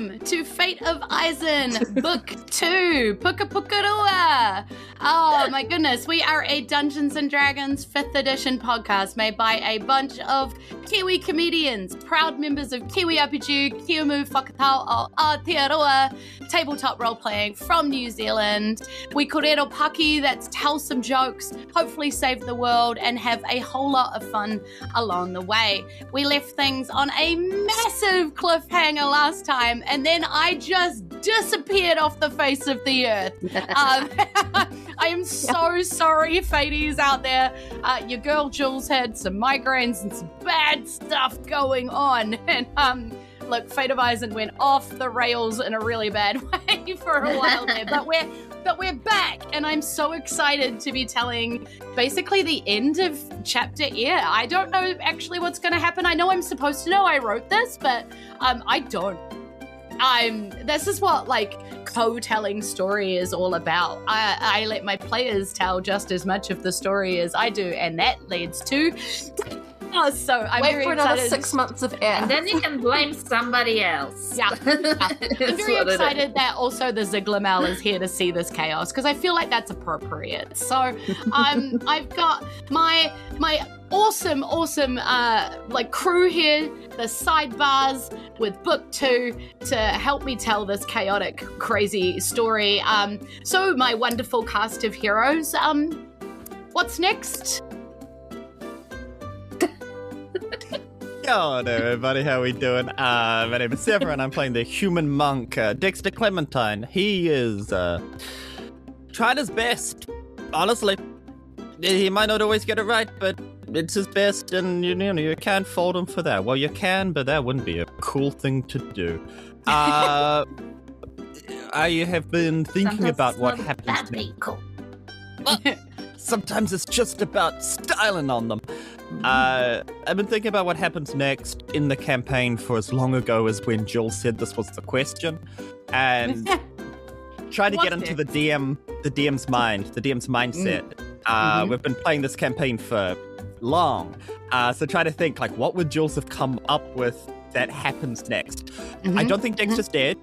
welcome to Fate of Isen Book 2, Puka Pukarua. Oh my goodness, we are a Dungeons & Dragons 5th edition podcast made by a bunch of Kiwi comedians, proud members of Kiwi RPG, Kiumu Whakatau o Aotearoa, tabletop role-playing from New Zealand. We korero paki, that's tell some jokes, hopefully save the world, and have a whole lot of fun along the way. We left things on a massive cliffhanger last time, and then I just disappeared off the face of the earth. I am so sorry, Faties out there. Your girl Julz had some migraines and some bad stuff going on, and look, Fate of Isen went off the rails in a really bad way for a while there, but we're back, and I'm so excited to be telling basically the end of chapter here. I don't know actually what's going to happen. I know I'm supposed to know. I wrote this, but I don't. This is what co-telling story is all about. I let my players tell just as much of the story as I do, and that leads to. So I'm Wait very for another excited. 6 months of air. And then you can blame somebody else. Yeah. I'm very excited that also the Ziglamel is here to see this chaos, because I feel like that's appropriate. So I've got my awesome crew here, the Sidebars with book 2 to help me tell this chaotic, crazy story. So my wonderful cast of heroes. What's next? Yo there, everybody, how we doing? My name is Severin. I'm playing the human monk, Dexter Clementine. He is tried his best, honestly. He might not always get it right, but it's his best, and you can't fault him for that. Well, you can, but that wouldn't be a cool thing to do. I have been thinking about what happens That'd next. be cool. Sometimes it's just about styling on them. I've been thinking about what happens next in the campaign for as long ago as when Julz said this was the question, and trying to get into the DM's mind, the DM's mindset. We've been playing this campaign for long, so try to think what would Julz have come up with that happens next. I don't think Dexter's dead.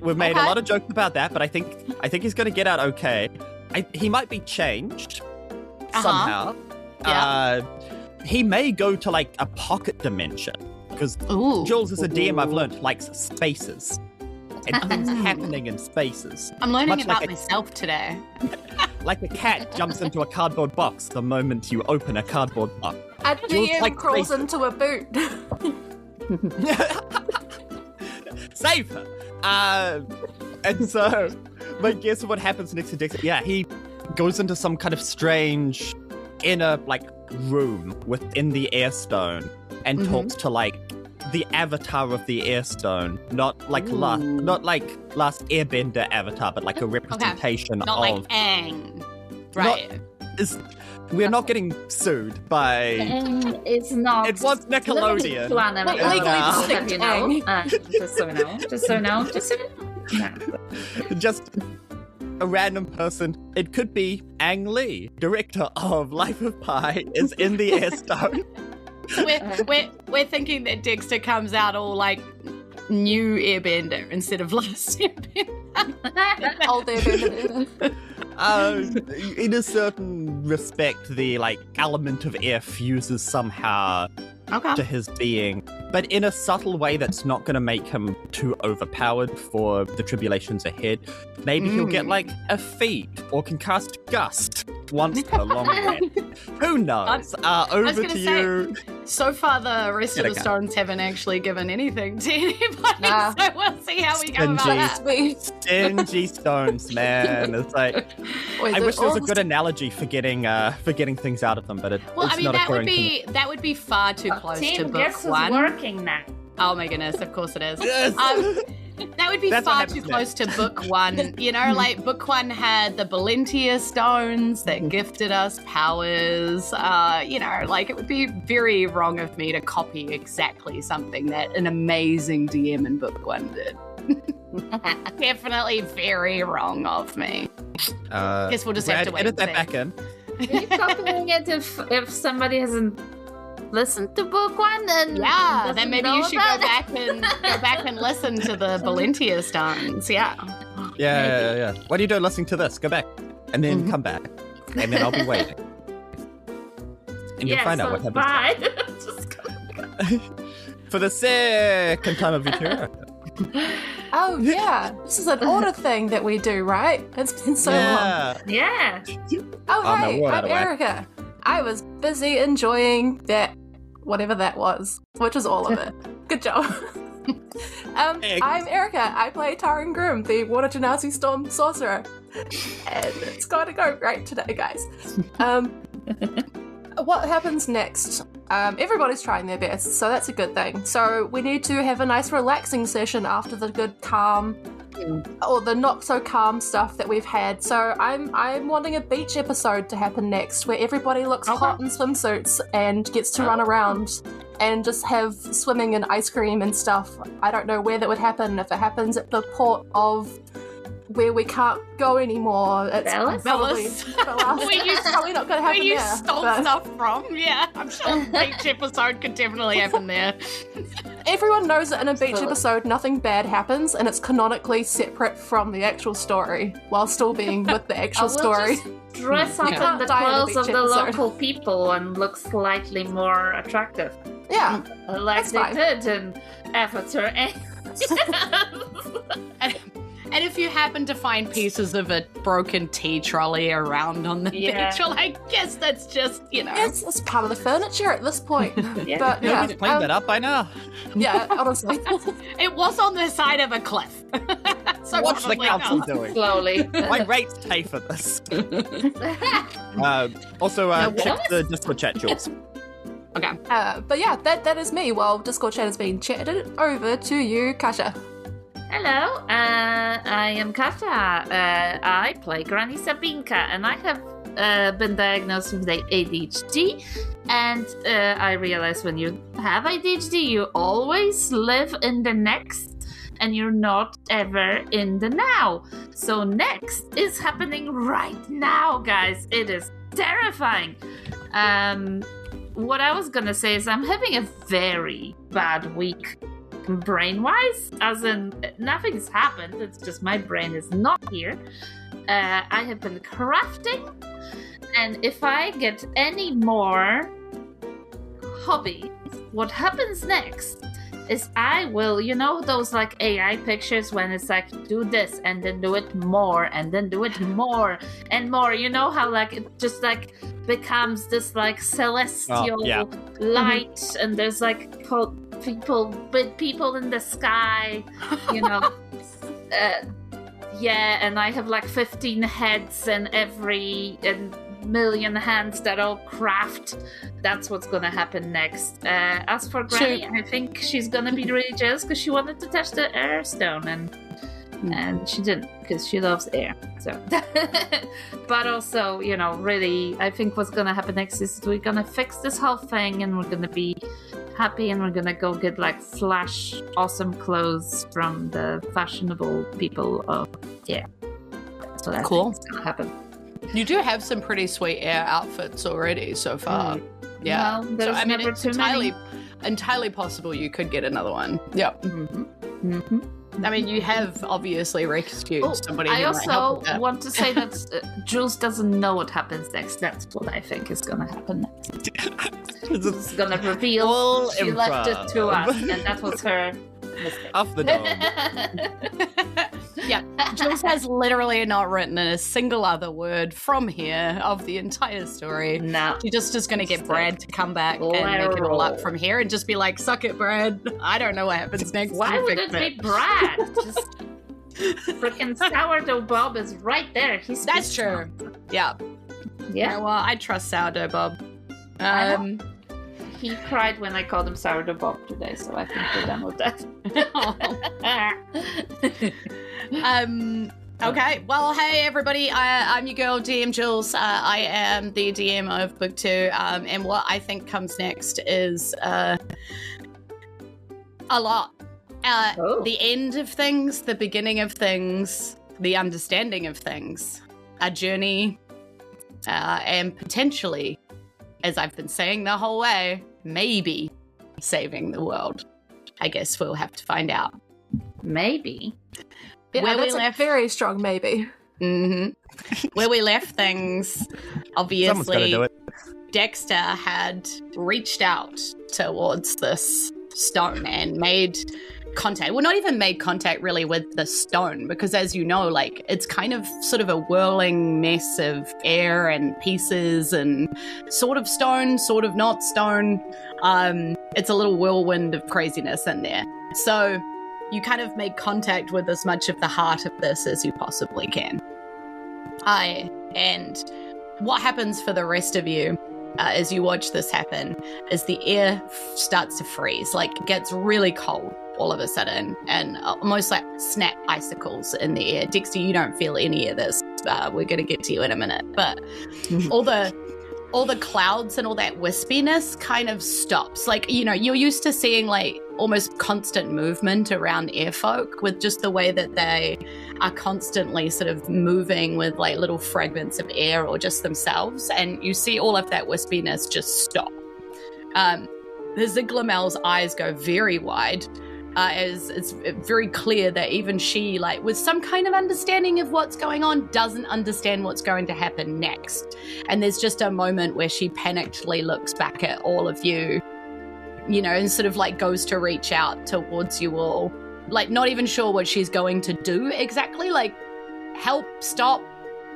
We've made a lot of jokes about that, but I think he's going to get out okay. He might be changed somehow. Yeah. He may go to a pocket dimension, because Julz is a DM I've learned likes spaces and things happening in spaces. I'm learning Much about myself today. Like a cat jumps into a cardboard box the moment you open a cardboard box. A DM crawls into a boot. Save her! And so, my guess of what happens next to Dexter, he goes into some kind of strange inner room within the Airstone and talks to the avatar of the Airstone, not last Airbender avatar, but a representation Not of like Aang. Right. We're not getting sued by. It's not. It was Nickelodeon. Just so we know. Just a random person. It could be Ang Lee, director of Life of Pi, is in the Airstone. So we're thinking that Dexter comes out all new Airbender instead of last Airbender. Old Airbender. In a certain respect, the element of air fuses somehow to his being, but in a subtle way that's not going to make him too overpowered for the tribulations ahead. Maybe he'll get a feat or can cast Gust once per long rest. Who knows? Over to you. So far, the rest of the stones haven't actually given anything to anybody, so we'll see how we go about that. Stingy stones, man. It's I wish there was a good analogy for getting things out of them, but it's not occurring to me. That would be far too close to book guess 1. Who's working now? Oh my goodness, of course it is. Yes. That would be far too close to book 1. Book 1 had the Valentia stones that gifted us powers. It would be very wrong of me to copy exactly something that an amazing DM in book 1 did. Definitely very wrong of me. Guess we'll just have to wait edit and that see. back in. Are you copying it if somebody hasn't listen to book 1 and Yeah, doesn't then maybe know you should about go back and listen to the Valentia's dance. Yeah. Yeah. What are you doing listening to this? Go back. And then come back. And then I'll be waiting. And you'll find out what happens. Bye. For the second time of your career. Oh, yeah. This is an order thing that we do, right? It's been so long. Yeah. Oh, no, hey, we're out I'm of whack. Erika. I was busy enjoying that, whatever that was, which is all of it. Good job. I'm Erika. I play Taryn Groom, the Water Genasi Storm Sorcerer. And it's going to go great today, guys. What happens next? Everybody's trying their best, so that's a good thing. So we need to have a nice relaxing session after the good calm or the not so calm stuff that we've had. So I'm wanting a beach episode to happen next where everybody looks hot in swimsuits and gets to run around and just have swimming and ice cream and stuff. I don't know where that would happen. If it happens at the port of where we can't go anymore, it's Bellis? probably probably not going to happen Where you there. stole but stuff from. Yeah, I'm sure a beach episode could definitely happen there. everyone knows that in a beach episode, nothing bad happens, and it's canonically separate from the actual story, while still being with the actual story. Just dress up in the Die in a clothes beach of the episode. local people and look slightly more attractive. Yeah, Like That's they fine. did in Avatar. And if you happen to find pieces of a broken tea trolley around on the beach, well, I guess that's just, it's part of the furniture at this point. Yeah. But yeah, Nobody's cleaned that up by now. yeah, honestly. it was on the side of a cliff. So What's the probably council not. doing? Slowly. My rates pay for this. Also, check the Discord chat, Julz. Okay. But yeah, that is me. While Discord chat has been chatted over to you, Kasia. Hello, I am Kasia. I play Granny Sabinka, and I have been diagnosed with ADHD. And I realize when you have ADHD, you always live in the next, and you're not ever in the now. So next is happening right now, guys. It is terrifying. What I was gonna say is I'm having a very bad week. Brain-wise, as in nothing's happened, it's just my brain is not here. I have been crafting, and if I get any more hobbies, what happens next is I will, those like AI pictures when it's like do this and then do it more and then do it more and more, how like it just like becomes this like celestial light, and there's like people in the sky, and I have like 15 heads and every million hands that all craft. That's what's gonna happen next. As for Granny, I think she's gonna be really jealous because she wanted to touch the air stone and she didn't because she loves air. So, but also, really, I think what's gonna happen next is we're gonna fix this whole thing and we're gonna be happy and we're gonna go get like flash awesome clothes from the fashionable people of that's what I think is gonna happen. You do have some pretty sweet air outfits already so far. Yeah. Well, there's so, never it's too many. entirely possible you could get another one. Yep. Mm-hmm. I mean, you have obviously rescued somebody. I who might help also with that. want to say that Julz doesn't know what happens next. That's what I think is going to happen next. It's going to reveal All she left it to improv. us, and that was her mistake. Off the dome. Yeah, Julz has literally not written a single other word from here of the entire story. No. She just is going to get Brad to come back and make it all up from here and just be like, suck it, Brad. I don't know what happens next. Why You would fix it be Brad? Just freaking sourdough Bob is right there. That's true. Yeah. Yeah. Well, I trust sourdough Bob. He cried when I called him sourdough Bob today, so I think we're done with that. Okay, well, hey everybody, I'm your girl, DM Julz. I am the DM of Book 2, and what I think comes next is a lot. The end of things, the beginning of things, the understanding of things, a journey, and potentially as I've been saying the whole way, maybe saving the world. I guess we'll have to find out. Maybe. Yeah, Where we that's left- a very strong maybe. Where we left things, Someone's gotta do obviously, it. Dexter had reached out towards this stone and made contact. Well, not even made contact really with the stone, because as you know, like, it's kind of sort of a whirling mess of air and pieces and sort of stone, sort of not stone. It's a little whirlwind of craziness in there. So you kind of make contact with as much of the heart of this as you possibly can. And what happens for the rest of you as you watch this happen is the air starts to freeze, like it gets really cold all of a sudden, and almost like snap icicles in the air. Dexter, you don't feel any of this. We're going to get to you in a minute, but all the clouds and all that wispiness kind of stops. Like, you know, you're used to seeing like almost constant movement around airfolk with just the way that they are constantly sort of moving with like little fragments of air or just themselves. And you see all of that wispiness just stop. The Ziglamel's eyes go very wide. As it's very clear that even she, like, with some kind of understanding of what's going on, doesn't understand what's going to happen next. And there's just a moment where she panickedly looks back at all of you, you know, and sort of like goes to reach out towards you all, like not even sure what she's going to do exactly, like help, stop,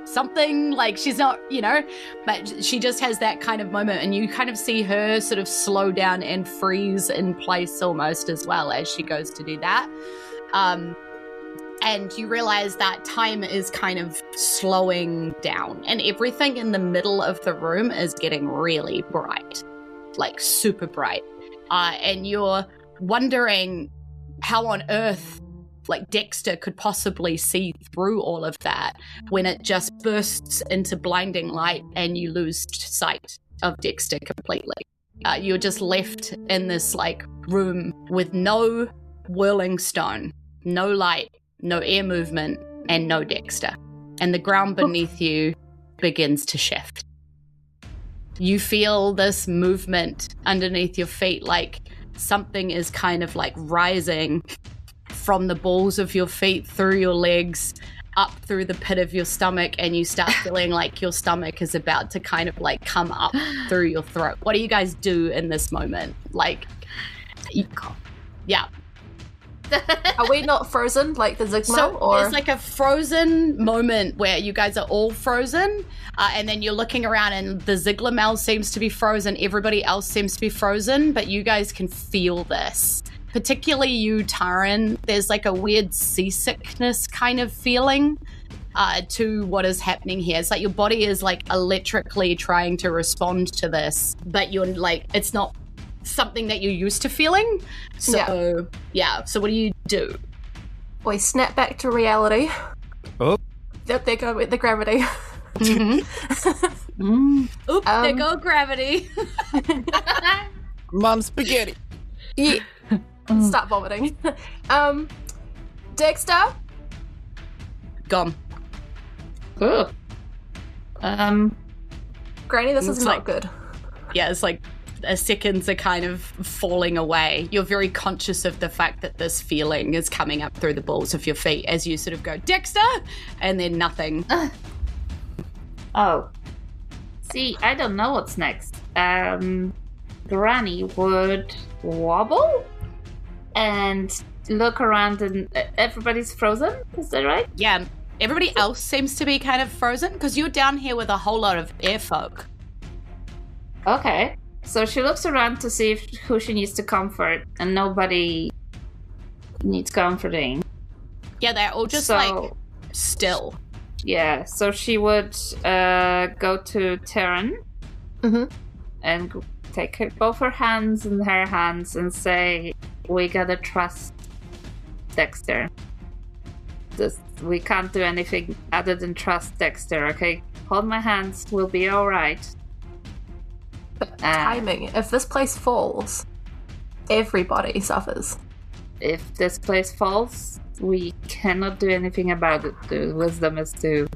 something, like she's not, you know, but she just has that kind of moment, and you kind of see her sort of slow down and freeze in place almost as well as she goes to do that. And you realize that time is kind of slowing down, and everything in the middle of the room is getting really bright, like super bright. And you're wondering how on earth like Dexter could possibly see through all of that when it just bursts into blinding light and you lose sight of Dexter completely. You're just left in this like room with no whirling stone, no light, no air movement, and no Dexter. And the ground beneath you begins to shift. You feel this movement underneath your feet, like something is kind of like rising from the balls of your feet through your legs up through the pit of your stomach, and you start feeling like your stomach is about to kind of like come up through your throat. What do you guys do in this moment? Like, yeah. Are we not frozen like the Zigma? So or there's like a frozen moment where you guys are all frozen, and then you're looking around and the Ziglamel seems to be frozen, everybody else seems to be frozen, but you guys can feel this. Particularly you, Taryn, there's like a weird seasickness kind of feeling to what is happening here. It's like your body is like electrically trying to respond to this, but you're like, it's not something that you're used to feeling. So, yeah. So what do you do? we snap back to reality. Oh. Yep, there go with the gravity. Oop, there go gravity. Mom spaghetti. Yeah. Stop vomiting. Dexter? Gone. Ooh. Granny, this is Looks not like- good. Yeah, it's like seconds are kind of falling away. You're very conscious of the fact that this feeling is coming up through the balls of your feet as you sort of go, Dexter! And then nothing. Oh. See, I don't know what's next. Granny would wobble and look around, and everybody's frozen. Is that right? Yeah, everybody else seems to be kind of frozen because you're down here with a whole lot of airfolk. Okay. So she looks around to see who she needs to comfort, and nobody needs comforting. Yeah, they're all just like still. Yeah, so she would go to Taryn and take both her hands in her hands and say, we gotta trust Dexter. We can't do anything other than trust Dexter, okay? Hold my hands, we'll be alright. But timing, if this place falls, everybody suffers. If this place falls, we cannot do anything about it. The wisdom is to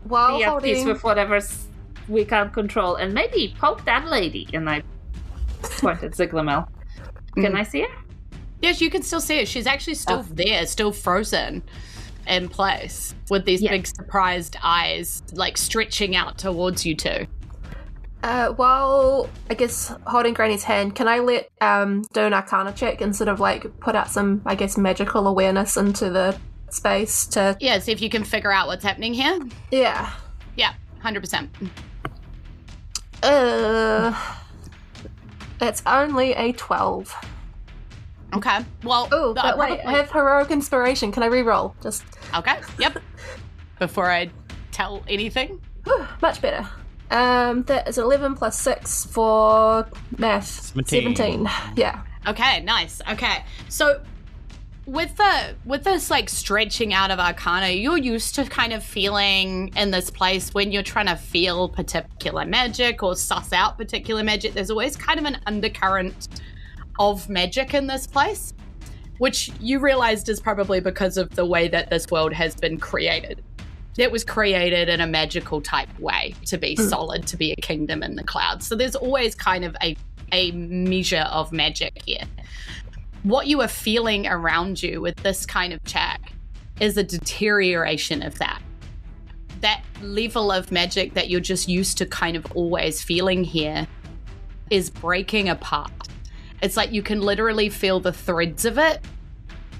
While be at peace holding... with whatever's we can't control, and maybe poke that lady. And I point at Ziglamel. Can I see her? Yes, you can still see her. She's actually still there, still frozen in place with these big surprised eyes, like stretching out towards you two. While I guess holding Granny's hand, can I let do an Arcana check and sort of like put out some, I guess, magical awareness into the space to see if you can figure out what's happening here? Yeah. Yeah, 100%. It's only a 12. Okay. Well, but wait, I have heroic inspiration. Can I re-roll? Just okay. Yep. Before I tell anything. Much better. That is 11 plus 6 for math. 17. Yeah. Okay, nice. Okay. So with this like stretching out of Arcana, you're used to kind of feeling in this place when you're trying to feel particular magic or suss out particular magic, there's always kind of an undercurrent of magic in this place, which you realized is probably because of the way that this world has been created. It was created in a magical type way to be solid, to be a kingdom in the clouds. So there's always kind of a measure of magic here. What you are feeling around you with this kind of check is a deterioration of that. That level of magic that you're just used to kind of always feeling here is breaking apart. It's like you can literally feel the threads of it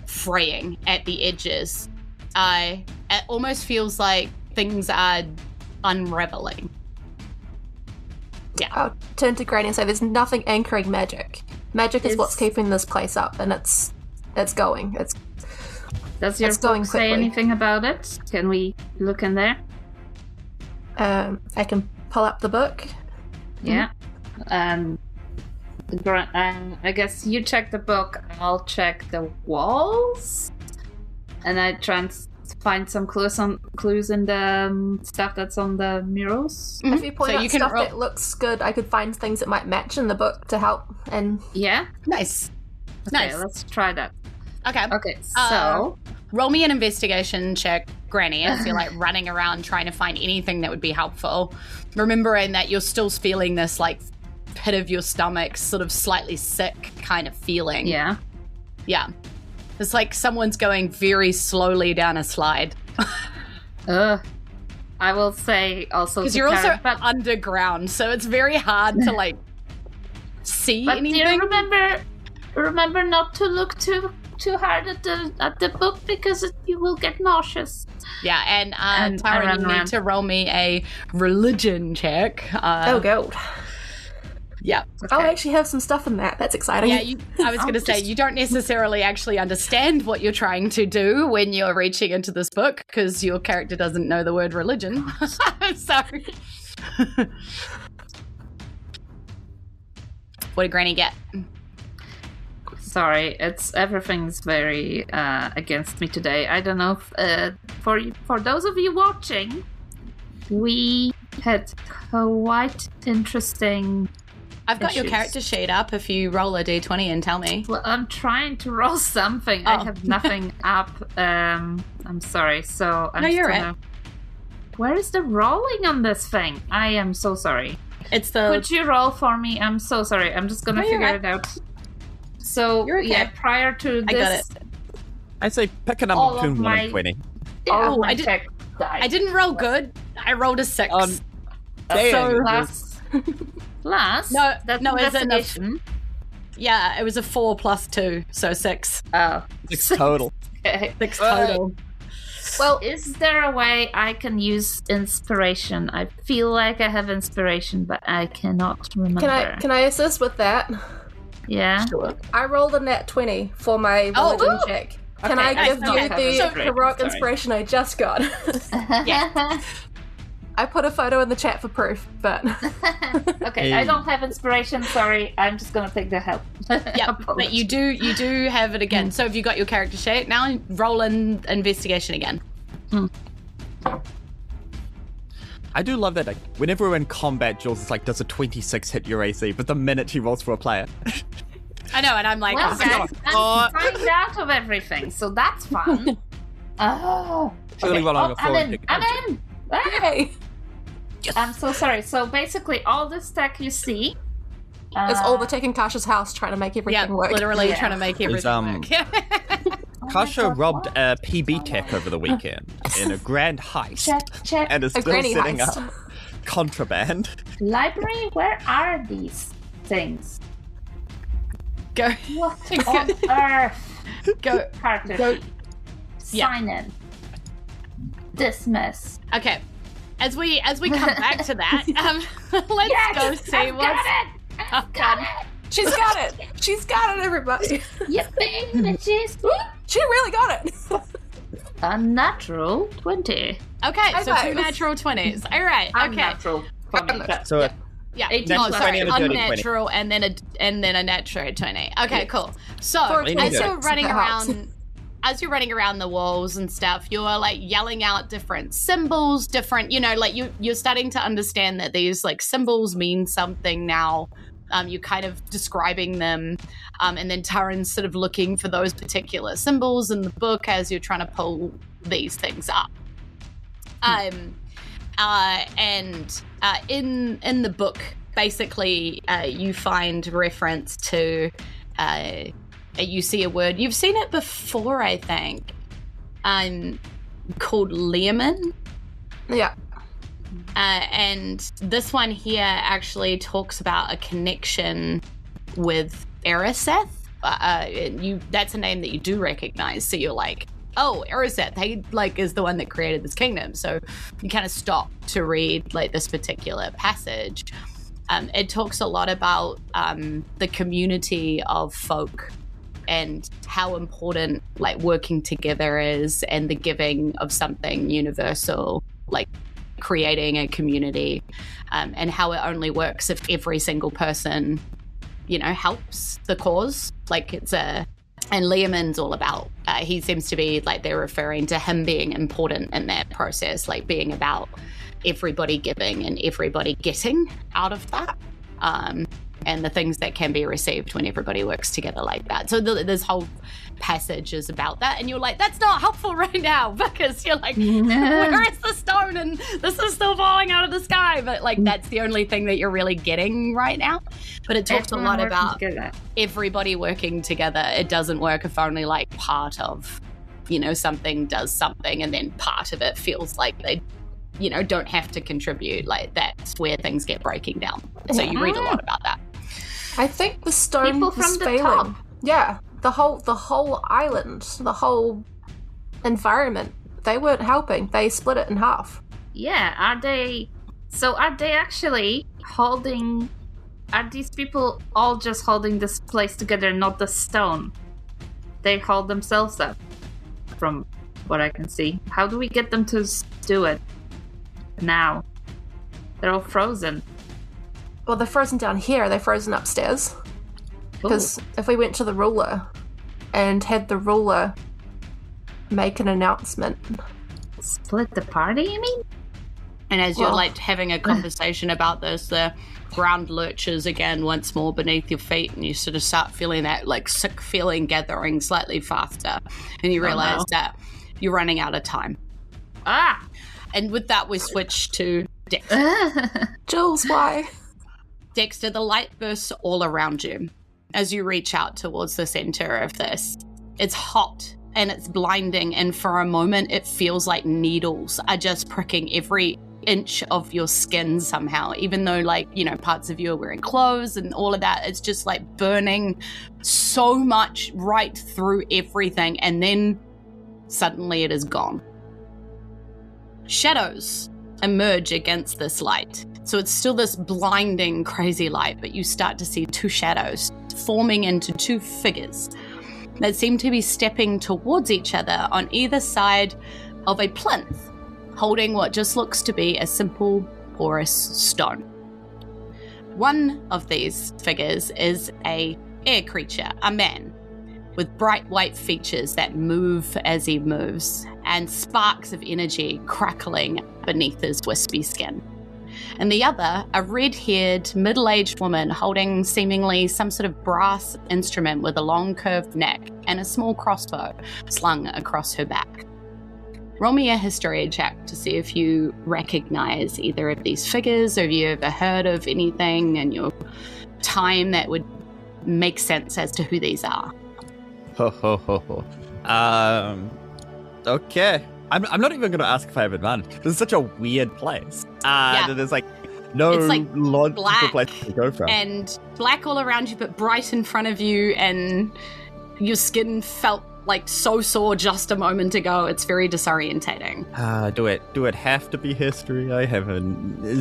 fraying at the edges. It almost feels like things are unraveling. Yeah. I'll turn to Granny and say there's nothing anchoring magic. Magic is what's keeping this place up, and it's going. Does your book say anything about it? Can we look in there? I can pull up the book. Yeah. I guess you check the book, I'll check the walls, and I try and find some clues in the stuff that's on the murals. If you point out stuff that looks good, I could find things that might match in the book to help. And nice. Okay, let's try that. Okay, so roll me an investigation check, Granny, as you're like running around trying to find anything that would be helpful, remembering that you're still feeling this like pit of your stomach, sort of slightly sick kind of feeling. Yeah. It's like someone's going very slowly down a slide. I will say also because you're also underground, so it's very hard to like see anything. Remember not to look too hard at the book because you will get nauseous. Yeah, and Taryn, you need to roll me a religion check. Oh, God. Yeah. Okay. I'll actually have some stuff in that. That's exciting. Yeah, I was going to say, you don't necessarily actually understand what you're trying to do when you're reaching into this book because your character doesn't know the word religion. Sorry. What did Granny get? Sorry, everything's very against me today. I don't know if, for those of you watching, we had quite interesting I've got issues. Your character sheet up if you roll a d20 and tell me. Well, I'm trying to roll something. I have nothing up. I'm sorry. So I'm you're right. Where is the rolling on this thing? I am so sorry. It's the. Could you roll for me? I'm so sorry. I'm just gonna figure it out. So okay. Prior to this, I got it. I say pick a number between 1 and 20. I didn't roll good. I rolled a 6. Plus, no, it's enough. Yeah, it was a 4 plus 2, so 6. Oh, 6 total. Okay. 6 total. Well, is there a way I can use inspiration? I feel like I have inspiration, but I cannot remember. Can I assist with that? Yeah. Sure. I rolled a nat 20 for my religion check. Can I give you the heroic inspiration I just got? Yeah. I put a photo in the chat for proof, but... Okay, I don't have inspiration, sorry. I'm just going to take the help. Yeah, but you do have it again. So have you got your character sheet? Now roll an investigation again. I do love that. Like, whenever we're in combat, Julz is like, does a 26 hit your AC? But the minute she rolls for a player... I know, and I'm like... Well, guys, I'm trying out of everything, so that's fun. Surely roll over 4. I'm in! Hey! I'm so sorry. So basically, all this tech you see... It's all the tech in Kasia's house trying to make everything work. Literally trying to make everything work. Kasia robbed a PB Tech over the weekend in a grand heist. Check. And is still setting up contraband. Library, where are these things? Go. What on earth? Go. Carter. Sign in. Dismiss. Okay. As we come back to that, let's go see what's... I've got it. She's got it. She's got it, everybody. Yippee, bitches. She really got it. A natural 20. Okay, so 2 natural 20s. All right. Okay. Unnatural. So Yeah. 18 Oh, plus sorry. 20 and a dirty Unnatural and then a natural 20. Okay, cool. So For as you're it running helps. around. As you're running around the walls and stuff, you're like yelling out different symbols, different, like you're starting to understand that these like symbols mean something now. You're kind of describing them. And then Taryn's sort of looking for those particular symbols in the book as you're trying to pull these things up. In the book, basically, you find reference to you see a word. You've seen it before, I think. Called Leomon. Yeah. And this one here actually talks about a connection with Eriseth. That's a name that you do recognize. So you're like, oh, Eriseth, he like is the one that created this kingdom. So you kind of stop to read like this particular passage. It talks a lot about the community of folk and how important like working together is, and the giving of something universal, like creating a community, and how it only works if every single person, helps the cause. Like and Leomon's all about, he seems to be like, they're referring to him being important in that process, like being about everybody giving and everybody getting out of that. And the things that can be received when everybody works together like that. So this whole passage is about that. And you're like, that's not helpful right now, because you're like, where is the stone? And this is still falling out of the sky. But like, that's the only thing that you're really getting right now. But it talks a lot about everybody working together. It doesn't work if only like part of, something does something, and then part of it feels like they don't have to contribute. Like, that's where things get breaking down. So you read a lot about that. I think the stone People was from the failing. top. Yeah, the whole island, the whole environment, they weren't helping. They split it in half. Yeah, are they actually holding... Are these people all just holding this place together, not the stone? They hold themselves up, from what I can see. How do we get them to do it now? They're all frozen. Well, they're frozen down here. They're frozen upstairs. Because if we went to the ruler and had the ruler make an announcement... Split the party, you mean? And as you're like having a conversation about this, the ground lurches again once more beneath your feet, and you sort of start feeling that like sick feeling gathering slightly faster, and you realize that you're running out of time. And with that, we switch to Dexter. Julz, why? Dexter, the light bursts all around you as you reach out towards the center of this. It's hot and it's blinding, and for a moment it feels like needles are just pricking every inch of your skin somehow, even though parts of you are wearing clothes and all of that. It's just like burning so much right through everything, and then suddenly it is gone. Shadows emerge against this light. So it's still this blinding, crazy light, but you start to see two shadows forming into two figures that seem to be stepping towards each other on either side of a plinth, holding what just looks to be a simple porous stone. One of these figures is a air creature, a man, with bright white features that move as he moves, and sparks of energy crackling beneath his wispy skin. And the other, a red-haired, middle-aged woman holding seemingly some sort of brass instrument with a long curved neck and a small crossbow slung across her back. roll me a history check to see if you recognize either of these figures, or if you ever heard of anything in your time that would make sense as to who these are. Ho ho ho ho. Okay. I'm not even going to ask if I have advantage. This is such a weird place. There's like no logical place to go from. And black all around you, but bright in front of you, and your skin felt like so sore just a moment ago. It's very disorientating. Do it have to be history? I have a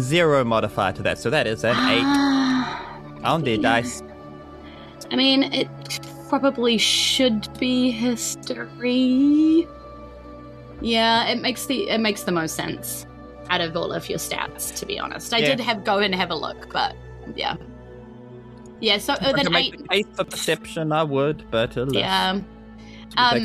0 modifier to that, so that is an 8 on the dice. I mean, it probably should be history. Yeah, it makes the most sense out of all of your stats, to be honest. I did go and have a look, but yeah. Yeah, so with an 8 for perception, I would, but yeah.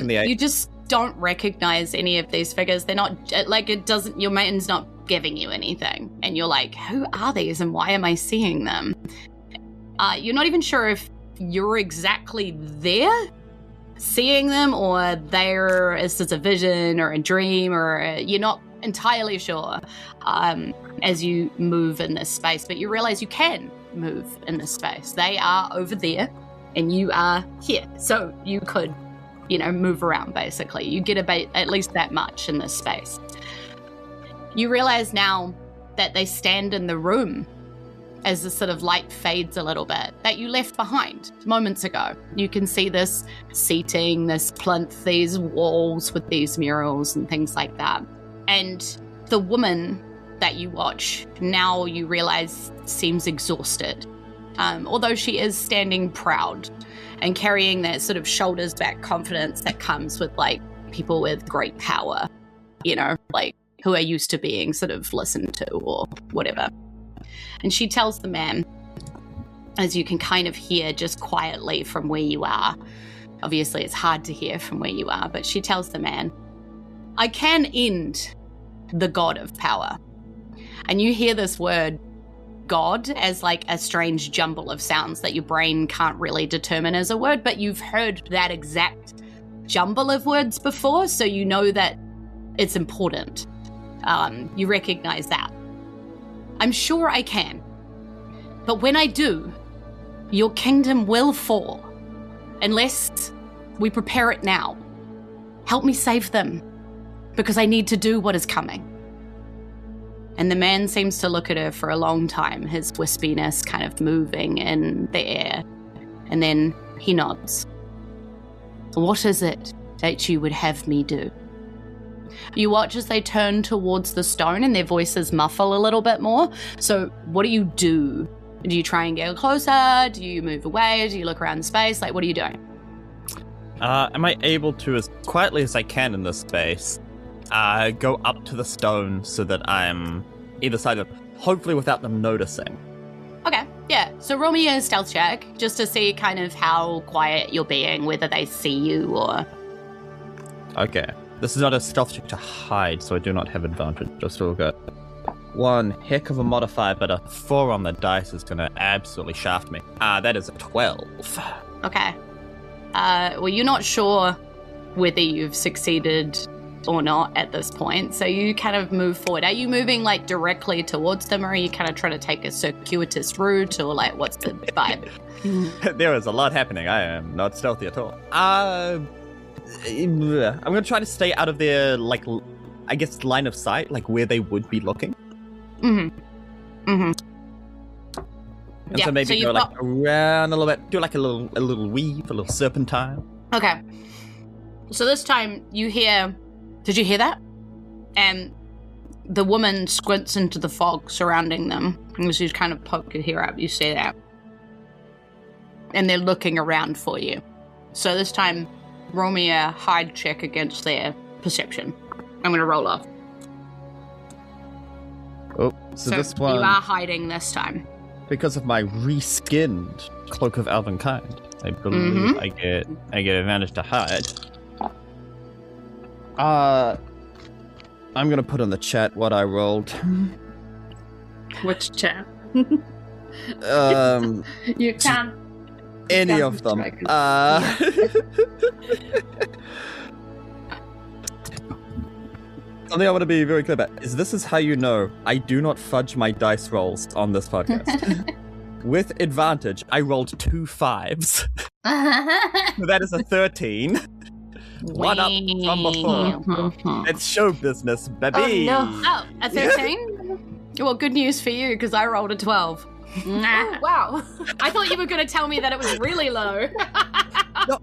You just don't recognize any of these figures. They're not like, it doesn't. Your mind's not giving you anything, and you're like, who are these, and why am I seeing them? You're not even sure if you're exactly there seeing them, or is this a vision or a dream, or you're not entirely sure as you move in this space. But you realize you can move in this space. They are over there, and you are here, so you could, move around, basically. You get at least that much in this space. You realize now that they stand in the room as the sort of light fades a little bit that you left behind moments ago. You can see this seating, this plinth, these walls with these murals and things like that. And the woman that you watch, now you realize seems exhausted. Although she is standing proud and carrying that sort of shoulders back confidence that comes with like people with great power, like who are used to being sort of listened to or whatever. And she tells the man, as you can kind of hear just quietly from where you are. Obviously it's hard to hear from where you are, but she tells the man, I can end the god of power. And you hear this word God as like a strange jumble of sounds that your brain can't really determine as a word, but you've heard that exact jumble of words before, so you know that it's important. You recognize that. I'm sure I can. But when I do, your kingdom will fall. Unless we prepare it now. Help me save them, because I need to do what is coming. And the man seems to look at her for a long time, his wispiness kind of moving in the air. And then he nods. What is it that you would have me do? You watch as they turn towards the stone and their voices muffle a little bit more. So what do you do? Do you try and get closer? Do you move away? Do you look around the space? Like, what are you doing? Am I able to, as quietly as I can in this space, go up to the stone so that I'm either side of, hopefully without them noticing? Okay, yeah. So roll me a stealth check just to see kind of how quiet you're being, whether they see you or... Okay. This is not a stealth check to hide, so I do not have advantage. Just still got one heck of a modifier, but a 4 on the dice is going to absolutely shaft me. That is a 12. Okay. Well, you're not sure whether you've succeeded or not at this point, so you kind of move forward. Are you moving like directly towards them, or are you kind of trying to take a circuitous route, or like what's the vibe? There is a lot happening. I am not stealthy at all. I'm going to try to stay out of their, like, I guess, line of sight, like where they would be looking. Mm-hmm. Mm-hmm. And so maybe go like around a little bit, do like a little weave, a little serpentine. Okay. So this time you hear, did you hear that? And the woman squints into the fog surrounding them. And she's kind of poke your hair up, you see that. And they're looking around for you. So this time, roll me a hide check against their perception. I'm going to roll off. Oh, so this one... you are hiding this time. Because of my reskinned Cloak of Elven Kind, I believe I get advantage to hide. I'm going to put in the chat what I rolled. Which chat? You can't... Any of them. Something I want to be very clear about is this is how you know I do not fudge my dice rolls on this podcast. With advantage, I rolled 2 5s. So that is a 13. One up from before. It's show business, baby. Oh, no. Oh, a 13? Well, good news for you, because I rolled a 12. Oh, wow. I thought you were going to tell me that it was really low. No,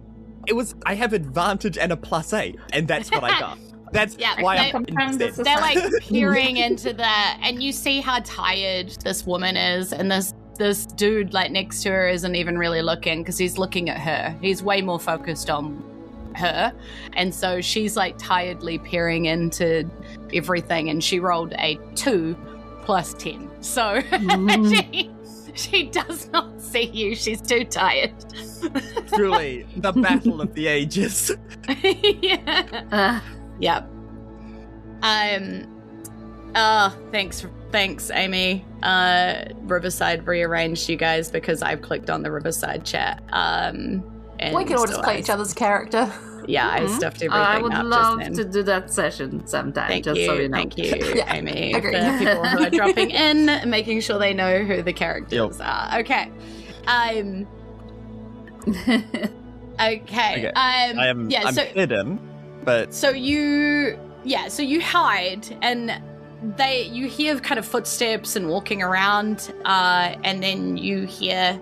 it was. I have advantage and a +8, and that's what I got. That's why I'm interested. They're like peering into and you see how tired this woman is, and this dude like next to her isn't even really looking because he's looking at her. He's way more focused on her, and so she's like tiredly peering into everything, and she rolled a 2 + 10. So she does not see you. She's too tired. Truly, the battle of the ages. Yeah. Yep. Thanks, Amy. Riverside rearranged you guys because I've clicked on the Riverside chat. And we can all just play each other's character. Yeah, I stuffed everything I up would just love then. to do that session sometime. Thank just you, so you know. thank you, Yeah, Amy, agreed. for people who are dropping in, making sure they know who the characters are. Okay. Okay. I'm hidden, but So you hide, and you hear kind of footsteps and walking around, and then you hear,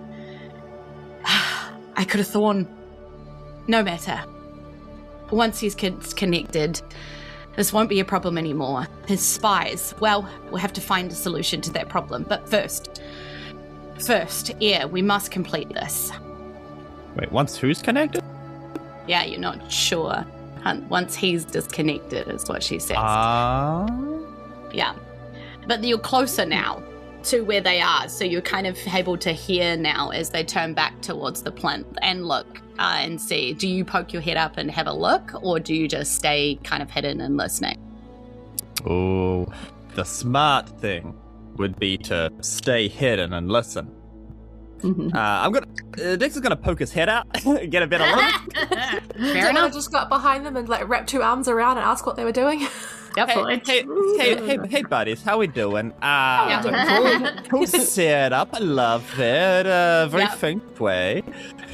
I could have thorn. No matter. Once he's connected, this won't be a problem anymore. His spies, well, we'll have to find a solution to that problem. But first, we must complete this. wait, once who's connected? Yeah, you're not sure. Once he's disconnected is what she says. Yeah. But you're closer now to where they are, so you're kind of able to hear now as they turn back towards the plinth and look and see. Do you poke your head up and have a look, or do you just stay kind of hidden and listening? Oh, the smart thing would be to stay hidden and listen. Dexter's gonna poke his head out, get a better look. Fair enough. I just got behind them and like wrap 2 arms around and ask what they were doing. Yep. Hey, buddies, how we doing? Cool setup, I love it. Very faint way.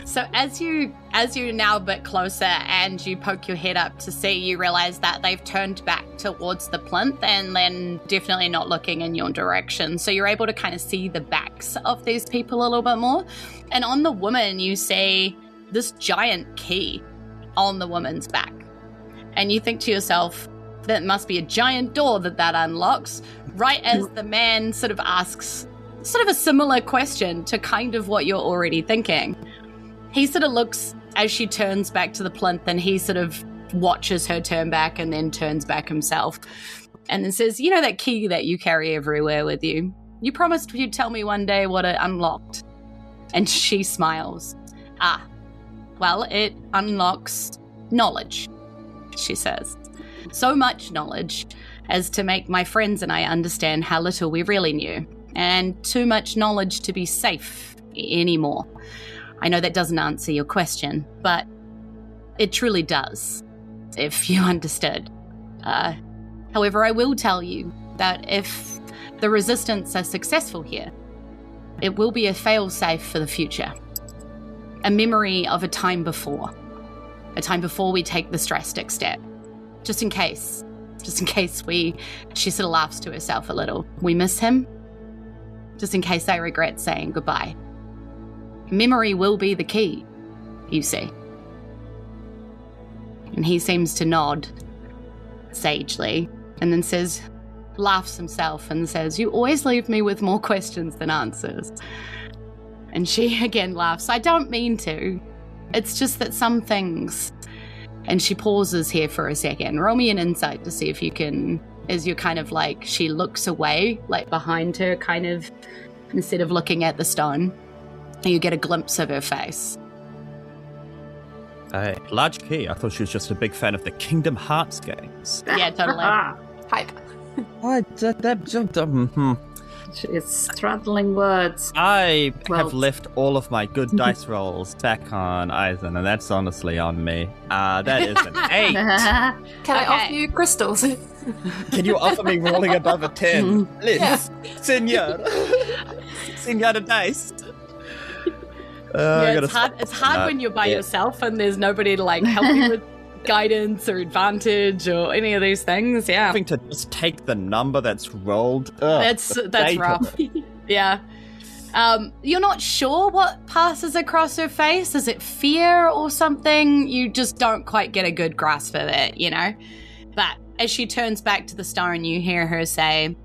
So as you're now a bit closer and you poke your head up to see, you realize that they've turned back towards the plinth and then definitely not looking in your direction. So you're able to kind of see the backs of these people a little bit more. And on the woman, you see this giant key on the woman's back. And you think to yourself, that must be a giant door that unlocks, right as the man sort of asks sort of a similar question to kind of what you're already thinking. He sort of looks as she turns back to the plinth, and he sort of watches her turn back and then turns back himself and then says, you know that key that you carry everywhere with you? You promised you'd tell me one day what it unlocked. And she smiles. Well, it unlocks knowledge, she says. So much knowledge as to make my friends and I understand how little we really knew, and too much knowledge to be safe anymore. I know that doesn't answer your question, but it truly does, if you understood. However, I will tell you that if the Resistance are successful here, it will be a fail-safe for the future. A memory of a time before we take this drastic step. Just in case she sort of laughs to herself a little. We miss him, just in case I regret saying goodbye. Memory will be the key, you see. And he seems to nod sagely and then laughs himself and says, you always leave me with more questions than answers. And she again laughs. I don't mean to. It's just that some things... And she pauses here for a second. Roll me an insight to see if you can, as you're kind of like, she looks away, like behind her, kind of, instead of looking at the stone. You get a glimpse of her face. Large key. I thought she was just a big fan of the Kingdom Hearts games. Yeah, totally. Hype. It's straddling words. I have left all of my good dice rolls back on Isen, and that's honestly on me. That is an 8. Can I offer you crystals? Can you offer me rolling above a 10? Please, senor. Senor dice. It's hard when you're by yourself and there's nobody to like help you with guidance or advantage or any of these things. Yeah, having to just take the number that's rolled. That's rough. Yeah. You're not sure what passes across her face. Is it fear or something? You just don't quite get a good grasp of it, you know? But as she turns back to the stone, you hear her say,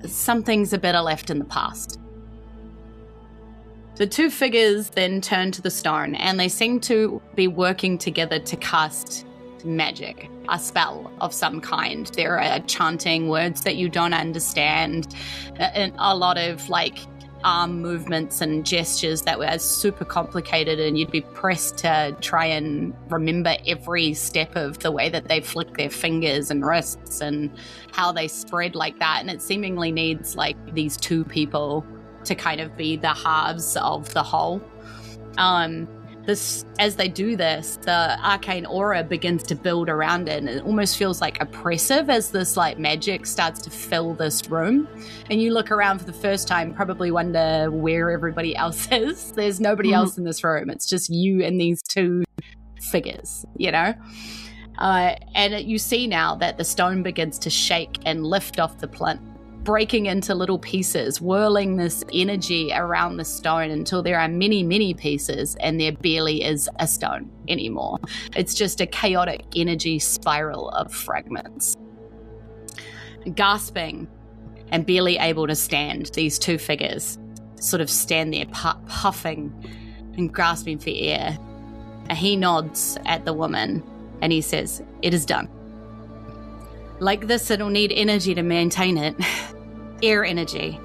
something's a better left in the past. The two figures then turn to the stone, and they seem to be working together to cast magic, a spell of some kind. There are chanting words that you don't understand, and a lot of like arm movements and gestures that were super complicated, and you'd be pressed to try and remember every step of the way that they flick their fingers and wrists and how they spread like that. And it seemingly needs like these two people to kind of be the halves of the whole. As they do this, the arcane aura begins to build around it, and it almost feels like oppressive as this like magic starts to fill this room. And you look around for the first time, probably wonder where everybody else is. There's nobody else in this room. It's just you and these two figures, you know? And you see now that the stone begins to shake and lift off the plinth, breaking into little pieces, whirling this energy around the stone until there are many, many pieces and there barely is a stone anymore. It's just a chaotic energy spiral of fragments. Gasping and barely able to stand, these two figures sort of stand there puffing and grasping for air. And he nods at the woman and he says, "It is done. Like this, it'll need energy to maintain it. Air energy.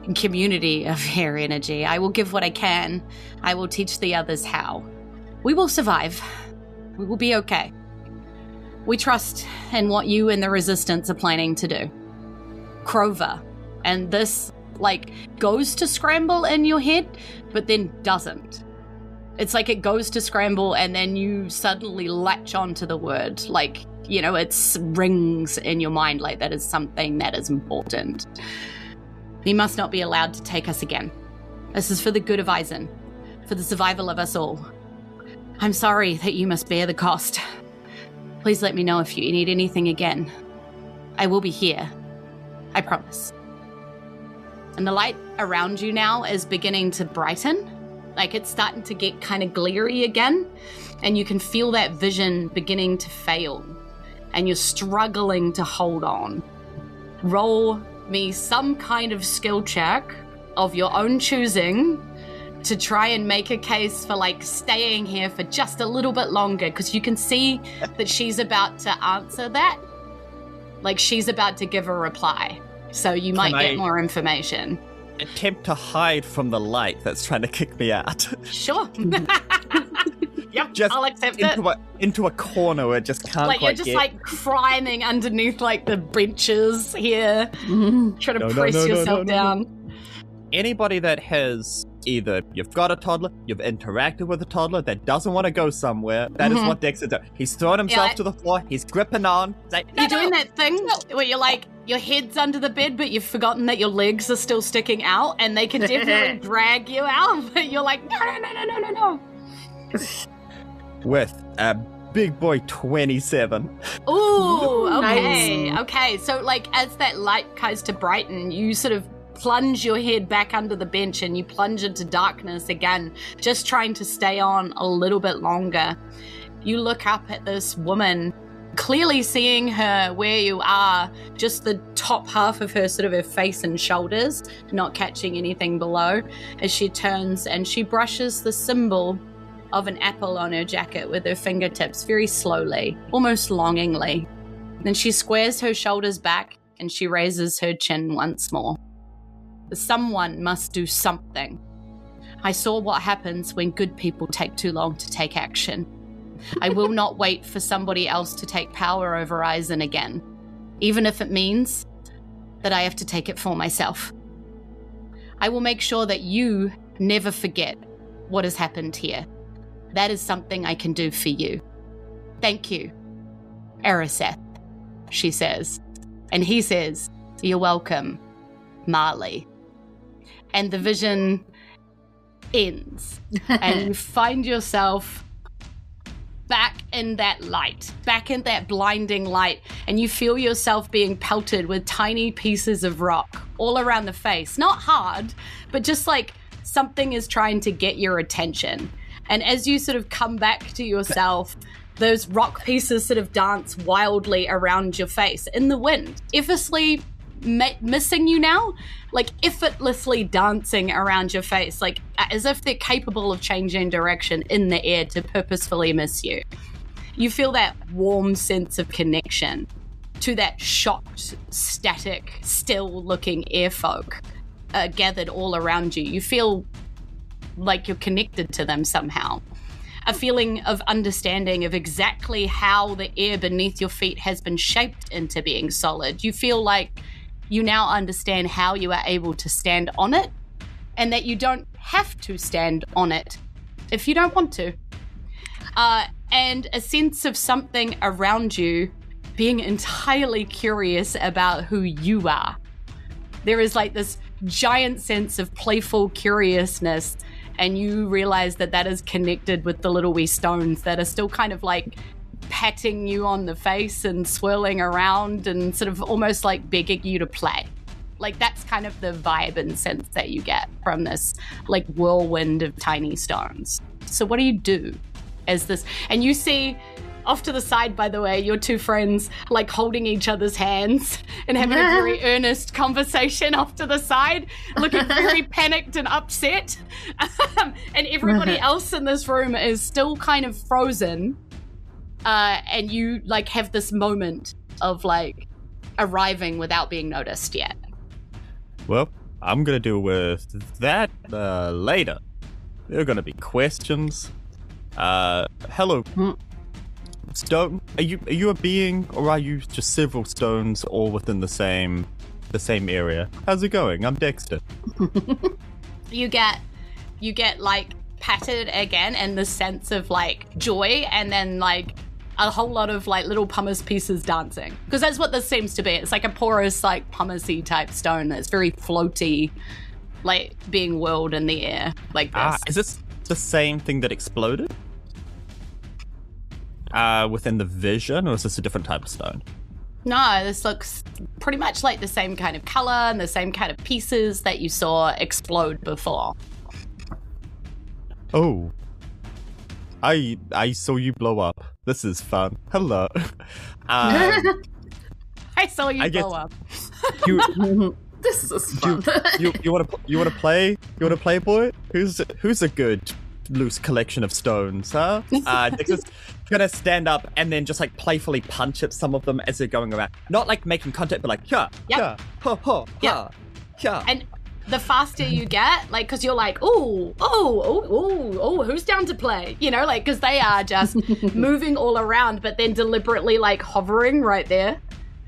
And community of air energy. I will give what I can. I will teach the others how. We will survive. We will be okay. We trust in what you and the Resistance are planning to do." Crover. And this, like, goes to scramble in your head, but then doesn't. It's like it goes to scramble and then you suddenly latch onto the word. Like, you know, it rings in your mind like that is something that is important. He must not be allowed to take us again. This is for the good of Isen, for the survival of us all. I'm sorry that you must bear the cost. Please let me know if you need anything again. I will be here. I promise. And the light around you now is beginning to brighten. Like it's starting to get kind of glary again. And you can feel that vision beginning to fail. And you're struggling to hold on. Roll me some kind of skill check of your own choosing to try and make a case for like staying here for just a little bit longer, because you can see that she's about to answer that. Like she's about to give a reply. So you might get more information. Attempt to hide from the light that's trying to kick me out. Sure. Yep, just I'll accept it. Into a corner where it just can't like quite you're just like criming underneath like the benches here, trying to press yourself down. Anybody that has either you've got a toddler, you've interacted with a toddler that doesn't want to go somewhere, that is what Dexter does. He's thrown himself to the floor, he's gripping on. Like, you're doing that thing where you're like, your head's under the bed, but you've forgotten that your legs are still sticking out, and they can definitely drag you out, but you're like, no. With a big boy 27. Ooh, okay. Nice. Okay, so like as that light tries to brighten, you sort of plunge your head back under the bench and you plunge into darkness again, just trying to stay on a little bit longer. You look up at this woman, clearly seeing her where you are, just the top half of her, sort of her face and shoulders, not catching anything below, as she turns and she brushes the symbol of an apple on her jacket with her fingertips very slowly, almost longingly. Then she squares her shoulders back and she raises her chin once more. Someone must do something. I saw what happens when good people take too long to take action. I will not wait for somebody else to take power over Isen again, even if it means that I have to take it for myself. I will make sure that you never forget what has happened here. That is something I can do for you. Thank you, Eriseth. she says. And he says, "You're welcome, Marley." And the vision ends. And you find yourself back in that light, back in that blinding light, and you feel yourself being pelted with tiny pieces of rock all around the face. Not hard, but just like something is trying to get your attention. And as you sort of come back to yourself, those rock pieces sort of dance wildly around your face in the wind, effortlessly missing you now, like effortlessly dancing around your face, like as if they're capable of changing direction in the air to purposefully miss you. You feel that warm sense of connection to that shocked, static, still-looking airfolk gathered all around you. You feel like you're connected to them somehow. A feeling of understanding of exactly how the air beneath your feet has been shaped into being solid. You feel like you now understand how you are able to stand on it, and that you don't have to stand on it if you don't want to. And a sense of something around you being entirely curious about who you are. There is like this giant sense of playful curiousness, and you realize that that is connected with the little wee stones that are still kind of like patting you on the face and swirling around and sort of almost like begging you to play. Like that's kind of the vibe and sense that you get from this like whirlwind of tiny stones. So what do you do as this? And you see off to the side, by the way, your two friends like holding each other's hands and having a very earnest conversation off to the side, looking very panicked and upset. And everybody else in this room is still kind of frozen. And you like have this moment of like arriving without being noticed yet. Well, I'm gonna deal with that later. There are gonna be questions. Hello. Stone, are you a being, or are you just several stones all within the same area? How's it going? I'm Dexter. You get like patted again, and the sense of like joy, and then like a whole lot of like little pumice pieces dancing, because that's what this seems to be. It's like a porous, like pumicey type stone that's very floaty, like being whirled in the air like this. Is this the same thing that exploded? Within the vision, or is this a different type of stone? No, this looks pretty much like the same kind of color and the same kind of pieces that you saw explode before. Oh. I saw you blow up. This is fun. Hello. I saw you blow up. This is fun. You want to play? You want to play, boy? Who's a good loose collection of stones, huh? Dexter's gonna stand up and then just like playfully punch at some of them as they're going around. Not like making contact, but like, yeah, yeah. And the faster you get, like, because you're like, oh, who's down to play? You know, like, because they are just moving all around, but then deliberately like hovering right there.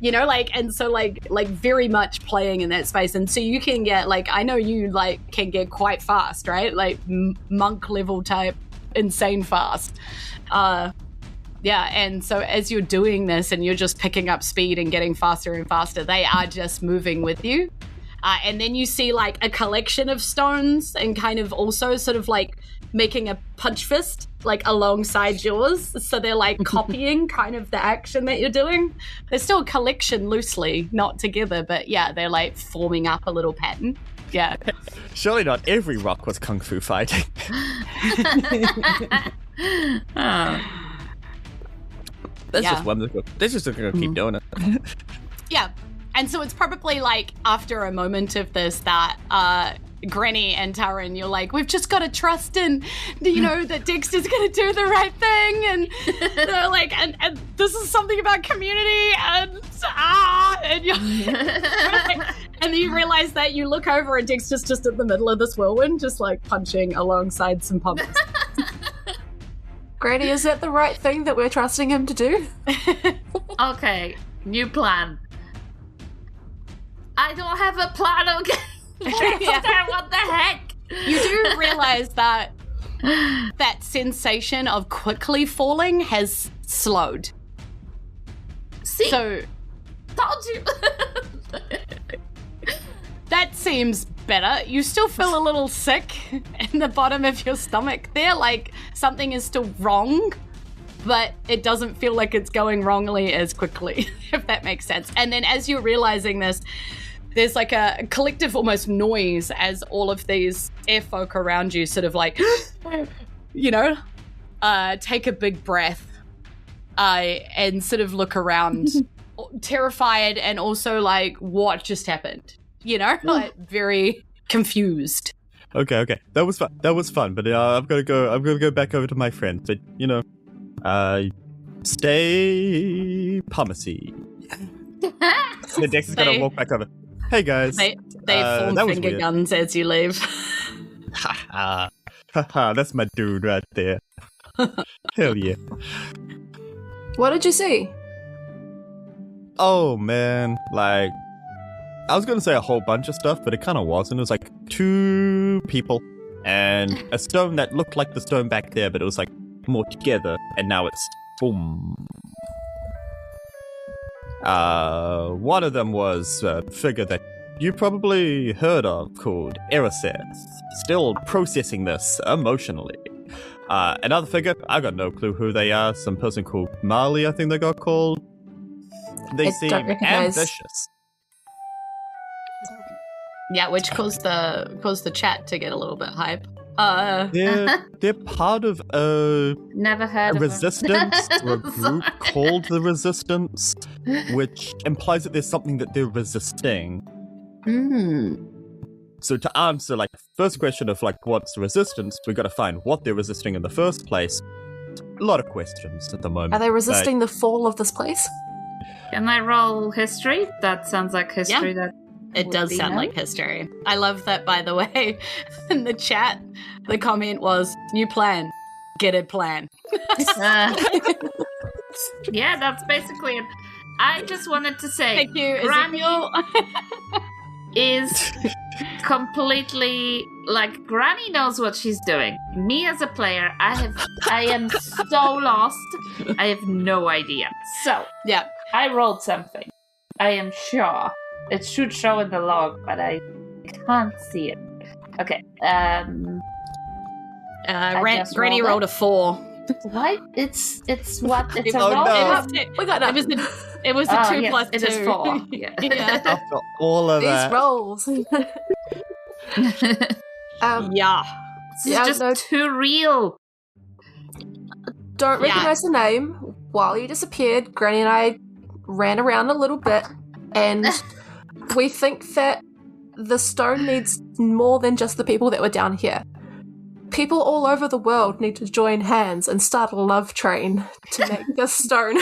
You know, like, and so like very much playing in that space. And so you can get like, I know you like can get quite fast, right? Like monk level type, insane fast. Yeah, and so as you're doing this and you're just picking up speed and getting faster and faster, they are just moving with you. And then you see like a collection of stones and kind of also sort of like making a punch fist like alongside yours. So they're like copying kind of the action that you're doing. They're still a collection loosely, not together, but yeah, they're like forming up a little pattern. Yeah. Surely not every rock was kung fu fighting. That's just wonderful. They're just gonna keep doing it. Yeah. And so it's probably like after a moment of this that Granny and Taryn, you're like, we've just got to trust in, you know, that Dexter's going to do the right thing. And they're like, and this is something about community. And you're and then you realize that you look over and Dexter's just in the middle of this whirlwind, just like punching alongside some pumpkins. Granny, is that the right thing that we're trusting him to do? Okay, new plan. I don't have a plan, okay? What the heck? You do realize that that sensation of quickly falling has slowed. See? So Told you. That seems better. You still feel a little sick in the bottom of your stomach there, like something is still wrong, but it doesn't feel like it's going wrongly as quickly, if that makes sense. And then as you're realizing this, there's like a collective almost noise as all of these air folk around you sort of like, take a big breath and sort of look around terrified and also like, what just happened? Like very confused. Okay. That was fun, but I'm gonna go back over to my friends. But stay pumacy. The Dexter's gonna walk back over. Hey guys. They form finger guns as you leave. That's my dude right there. Hell yeah. What did you see? Oh man, like I was gonna say a whole bunch of stuff, but it kind of wasn't. It was like 2 people and a stone that looked like the stone back there, but it was like more together, and now it's boom. One of them was a figure that you probably heard of called Erika, still processing this emotionally. Another figure, I got no clue who they are. Some person called Marley, I think they got called. They seem ambitious. Yeah, which caused the chat to get a little bit hype. They're part of Never heard of resistance or a group called the Resistance, which implies that there's something that they're resisting. So to answer like first question of like what's the resistance, we got to find what they're resisting in the first place. A lot of questions at the moment. Are they resisting the fall of this place? Can I roll history? That sounds like history. Yeah. That It does sound like history. I love that, by the way. In the chat, the comment was, new plan, get a plan. Yeah, that's basically it. I just wanted to say, Thank you, Granny Ezekiel. is completely, like, Granny knows what she's doing. Me as a player, I am so lost. I have no idea. So, Yeah. I rolled something. I am sure. It should show in the log, but I can't see it. Okay. Granny rolled a 4. What? It's what? It's a Oh, roll? no. We got It was a 2 yes, plus 2. it is 4. Yeah. Yeah. After all of these that, rolls. Yeah. This is just too real. Don't recognize the name. While you disappeared, Granny and I ran around a little bit, and we think that the stone needs more than just the people that were down here. People all over the world need to join hands and start a love train to make this stone.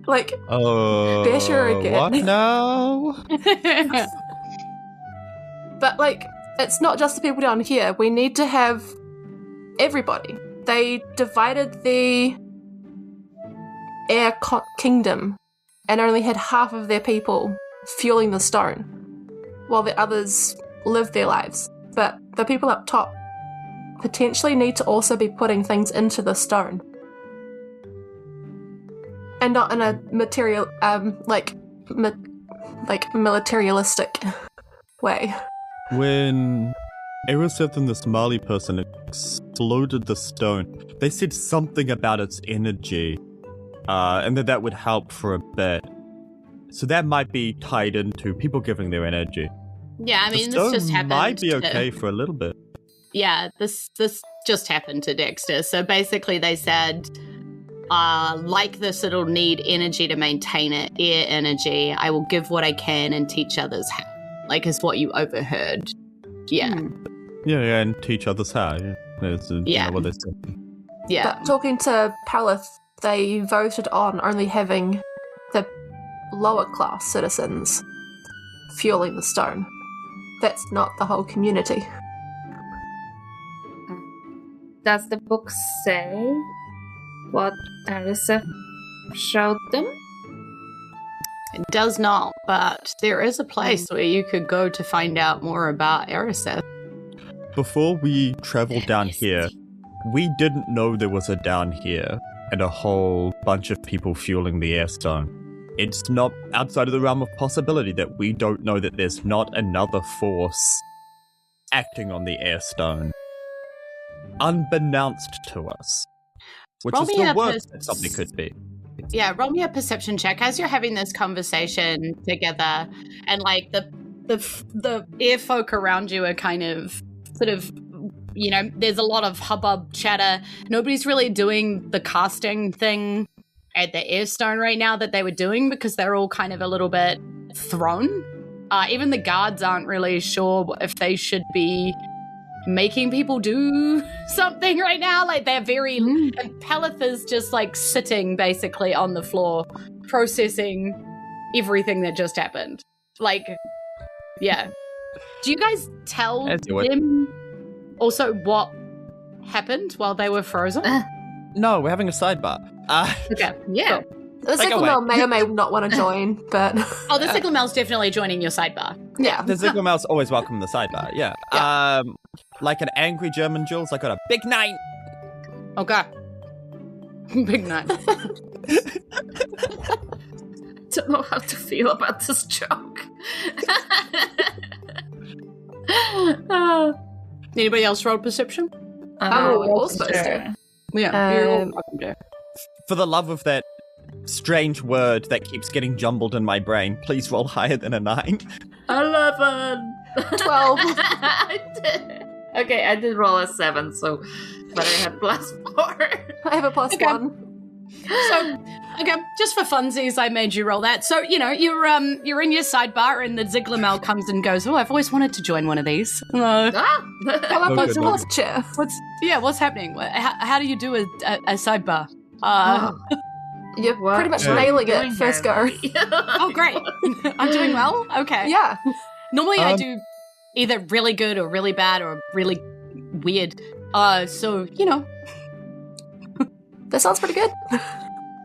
Like, better again. What now? But, like, it's not just the people down here. We need to have everybody. They divided the air kingdom and only had half of their people fueling the stone, while the others live their lives. But the people up top potentially need to also be putting things into the stone. And not in a material, militaristic way. When Erika and this Mali person exploded the stone, they said something about its energy, and that would help for a bit. So that might be tied into people giving their energy. Yeah, I mean, the this just happened. Might be okay for a little bit. Yeah, this just happened to Dexter. So basically they said, like this, it'll need energy to maintain it, air energy. I will give what I can and teach others how. Like, is what you overheard. Yeah. Yeah, and teach others how. Yeah. That's, you know what they said. Yeah. But talking to Palith, they voted on only having the lower class citizens fueling the stone. That's not the whole community. Does the book say what Erika showed them? It does not, but there is a place where you could go to find out more about Erika. Before we traveled down here, we didn't know there was a down here and a whole bunch of people fueling the airstone. it's not outside of the realm of possibility that we don't know that there's not another force acting on the airstone, unbeknownst to us, which Roll is me the a worst that something could be. Yeah, roll me a perception check as you're having this conversation together, and like the air folk around you are kind of sort of, you know, there's a lot of hubbub, chatter. Nobody's really doing the casting thing at the airstone right now that they were doing because they're all kind of a little bit thrown. Even the guards aren't really sure if they should be making people do something right now. Like they're very and Pelith is just like sitting basically on the floor processing everything that just happened. Like, yeah. Do you guys tell them also what happened while they were frozen? No, we're having a sidebar. Okay. Yeah. Cool. The Siglamel may or may not want to join, but... Oh, the Siglamel's definitely joining your sidebar. Yeah. The Siglamel's always welcome in the sidebar, yeah. Like an angry German Julz, I got a big 9. Okay. Big 9. Don't know how to feel about this joke. Anybody else roll perception? Oh, we're all supposed to. Yeah, you're all welcome to. For the love of that strange word that keeps getting jumbled in my brain, please roll higher than a 9. 11. 12. Okay, I did roll a 7, so but I have +4. I have a +1. So, okay, just for funsies, I made you roll that. So, you know, you're in your sidebar, and the Ziglamel comes and goes, "Oh, I've always wanted to join one of these." How about good what's chair? What's happening? How do you do a sidebar? You're What pretty much are nailing you it doing first here? go. Oh, great! I'm doing well. Okay. Yeah. Normally, I do either really good or really bad or really weird. So you know. That sounds pretty good.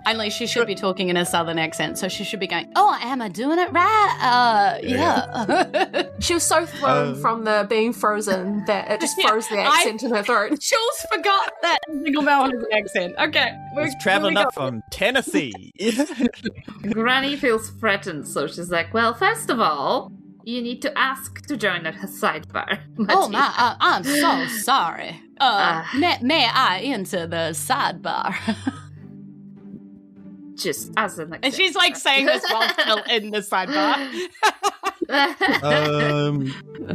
Only she should be talking in a southern accent, so she should be going, "Oh, am I doing it right? Yeah." She was so thrown from the being frozen that it just froze the accent in her throat. Jules forgot that Ziglamel has an accent. Okay. I was traveling up from Tennessee. Granny feels threatened, so she's like, "Well, first of all, you need to ask to join her sidebar." Oh my, I'm so sorry. May I enter the sidebar? Just as an And she's like saying this while still in the sidebar.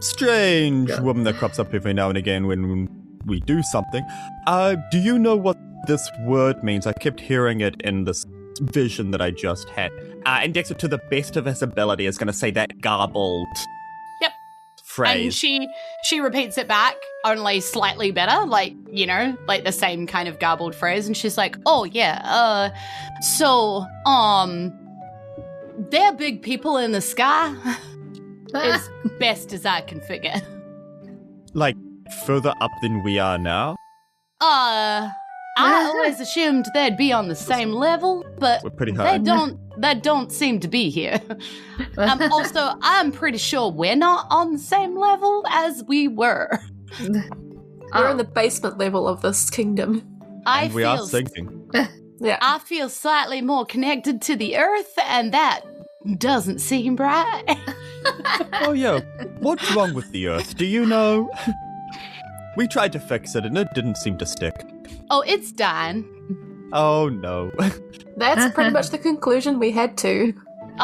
Strange woman that crops up every now and again when we do something. Do you know what this word means? I kept hearing it in this vision that I just had. And Dexter, to the best of his ability, is going to say that garbled phrase. And she repeats it back, only slightly better, like, you know, like the same kind of garbled phrase. And she's like, "Oh yeah, so they're big people in the sky." As best as I can figure. Like further up than we are now? I always assumed they'd be on the same level, but We're pretty high. they don't seem to be here. Also, I'm pretty sure we're not on the same level as we were. We're in the basement level of this kingdom. And we are sinking. Yeah. I feel slightly more connected to the earth, and that doesn't seem right. Oh yeah, what's wrong with the Earth? Do you know? We tried to fix it and it didn't seem to stick. Oh, it's dying. Oh no. That's pretty much the conclusion we had to.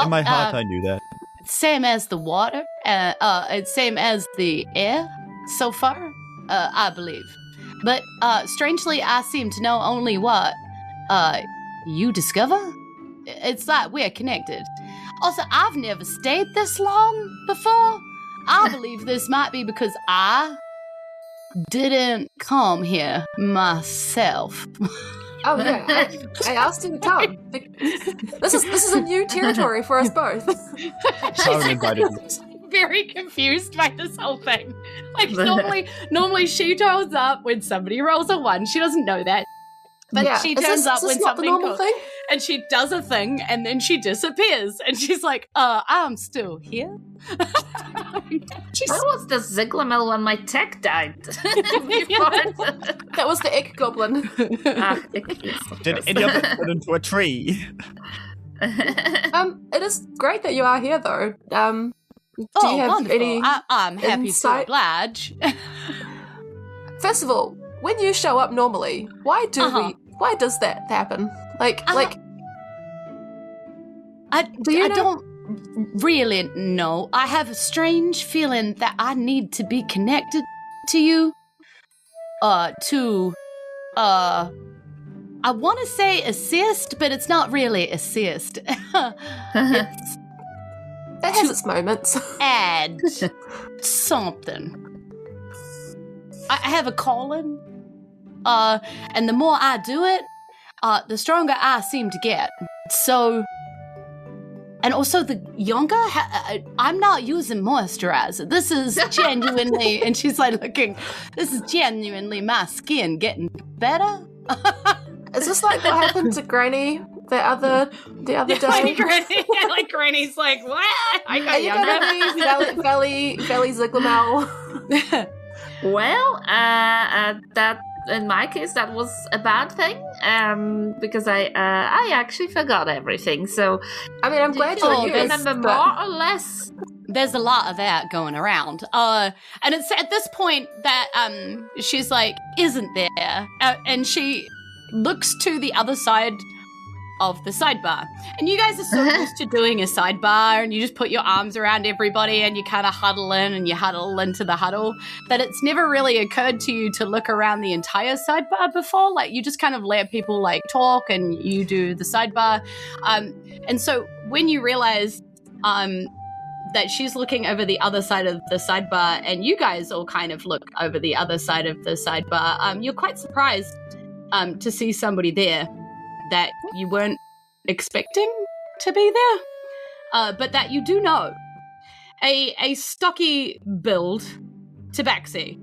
In my heart I knew that. Same as the water, same as the air so far, I believe. But strangely, I seem to know only what you discover. It's like we're connected. Also, I've never stayed this long before. I believe this might be because I didn't come here myself. Oh yeah, I asked you to come. This is a new territory for us both. Taryn invited me. Very confused by this whole thing. Like normally she turns up when somebody rolls a 1. She doesn't know that. But yeah. she turns up when not the something normal goes, thing? and she does a thing, and then she disappears, and she's like, I'm still here. Where was the Ziglamel when my tech died? That was the egg goblin. Yes, Did any of it turn into a tree? It is great that you are here, though. Do you have wonderful. any I'm happy insight? to oblige. First of all, when you show up normally, why does that happen? I you know? don't really know. I have a strange feeling that I need to be connected to you. I want to say assist, but it's not really assist. It's It has its moments. add something. I have a calling, and the more I do it, the stronger I seem to get. So, and also the younger, I'm not using moisturizer. This is genuinely, and she's like looking, this is genuinely my skin getting better. Is this like what happened to Granny the other day? Like Granny's like, what? I got younger. Valley Ziglamel. Well, that in my case that was a bad thing, because I actually forgot everything. So I mean, I'm glad do you're you used, remember but- more or less? There's a lot of that going around. And it's at this point that she's like, isn't there? And she looks to the other side of the sidebar. And you guys are so used to doing a sidebar, and you just put your arms around everybody and you kind of huddle in and you huddle into the huddle, that it's never really occurred to you to look around the entire sidebar before. Like, you just kind of let people like talk and you do the sidebar. And so when you realize that she's looking over the other side of the sidebar and you guys all kind of look over the other side of the sidebar, you're quite surprised to see somebody there that you weren't expecting to be there, but that you do know. A stocky build tabaxi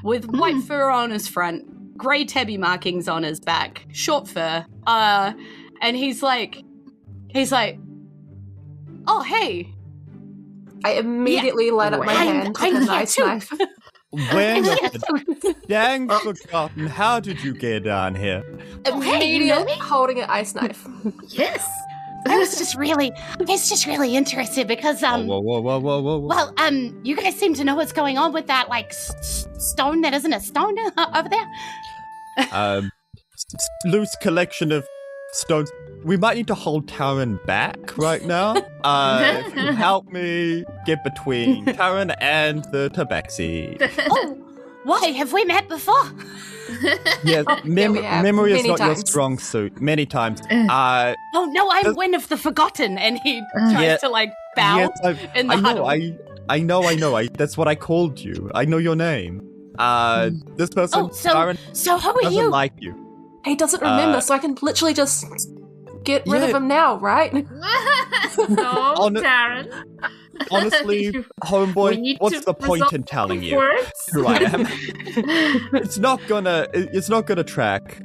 with white fur on his front, grey tabby markings on his back, short fur, and he's like, oh, hey. I immediately light up my hand with a nice knife. When dang forgotten, how did you get down here? Immediate holding an ice knife. Yes. I was just really interested because Whoa. well, you guys seem to know what's going on with that like stone that isn't a stone over there. Loose collection of stones. We might need to hold Taryn back right now. If you help me get between Taryn and the tabaxi. Oh, why have we met before? Yes, memory is many not times. your strong suit. Many times. Oh no, I'm Wyn of the Forgotten, and he tries to like bow Yes, in the huddle. I know. That's what I called you. I know your name. This person, Taryn, so who are doesn't you? like you. He doesn't remember, so I can literally just get rid of him now, right? No, Taryn. Honestly, We homeboy, need what's to the point in resolve telling you words. who I am? It's not gonna track.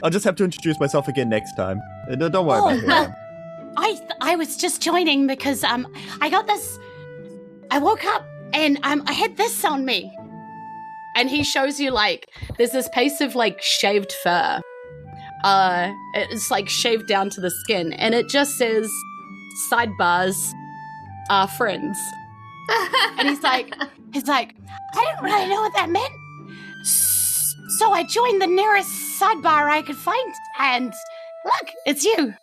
I'll just have to introduce myself again next time. Don't worry about who I am. I was just joining because I got this. I woke up and I had this on me, and he shows you like there's this piece of like shaved fur. It's like shaved down to the skin, and it just says "Sidebars are friends." And he's like, I didn't really know what that meant, so I joined the nearest sidebar I could find, and look, it's you.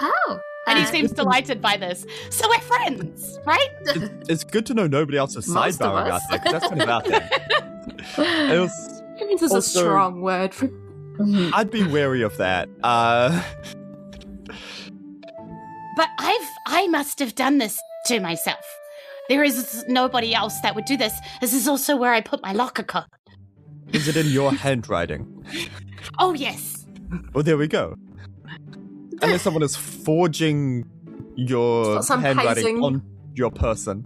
Oh. And he seems delighted by this. So we're friends, right? It's good to know nobody else is Most of sidebarring us. out there, 'cause that's kind of out there. It was, Friends is a Also- strong word for. I'd be wary of that. But I must have done this to myself. There is nobody else that would do this. This is also where I put my locker code. Is it in your handwriting? Oh, yes. Oh, there we go. Unless someone is forging your Some handwriting hazing. on your person.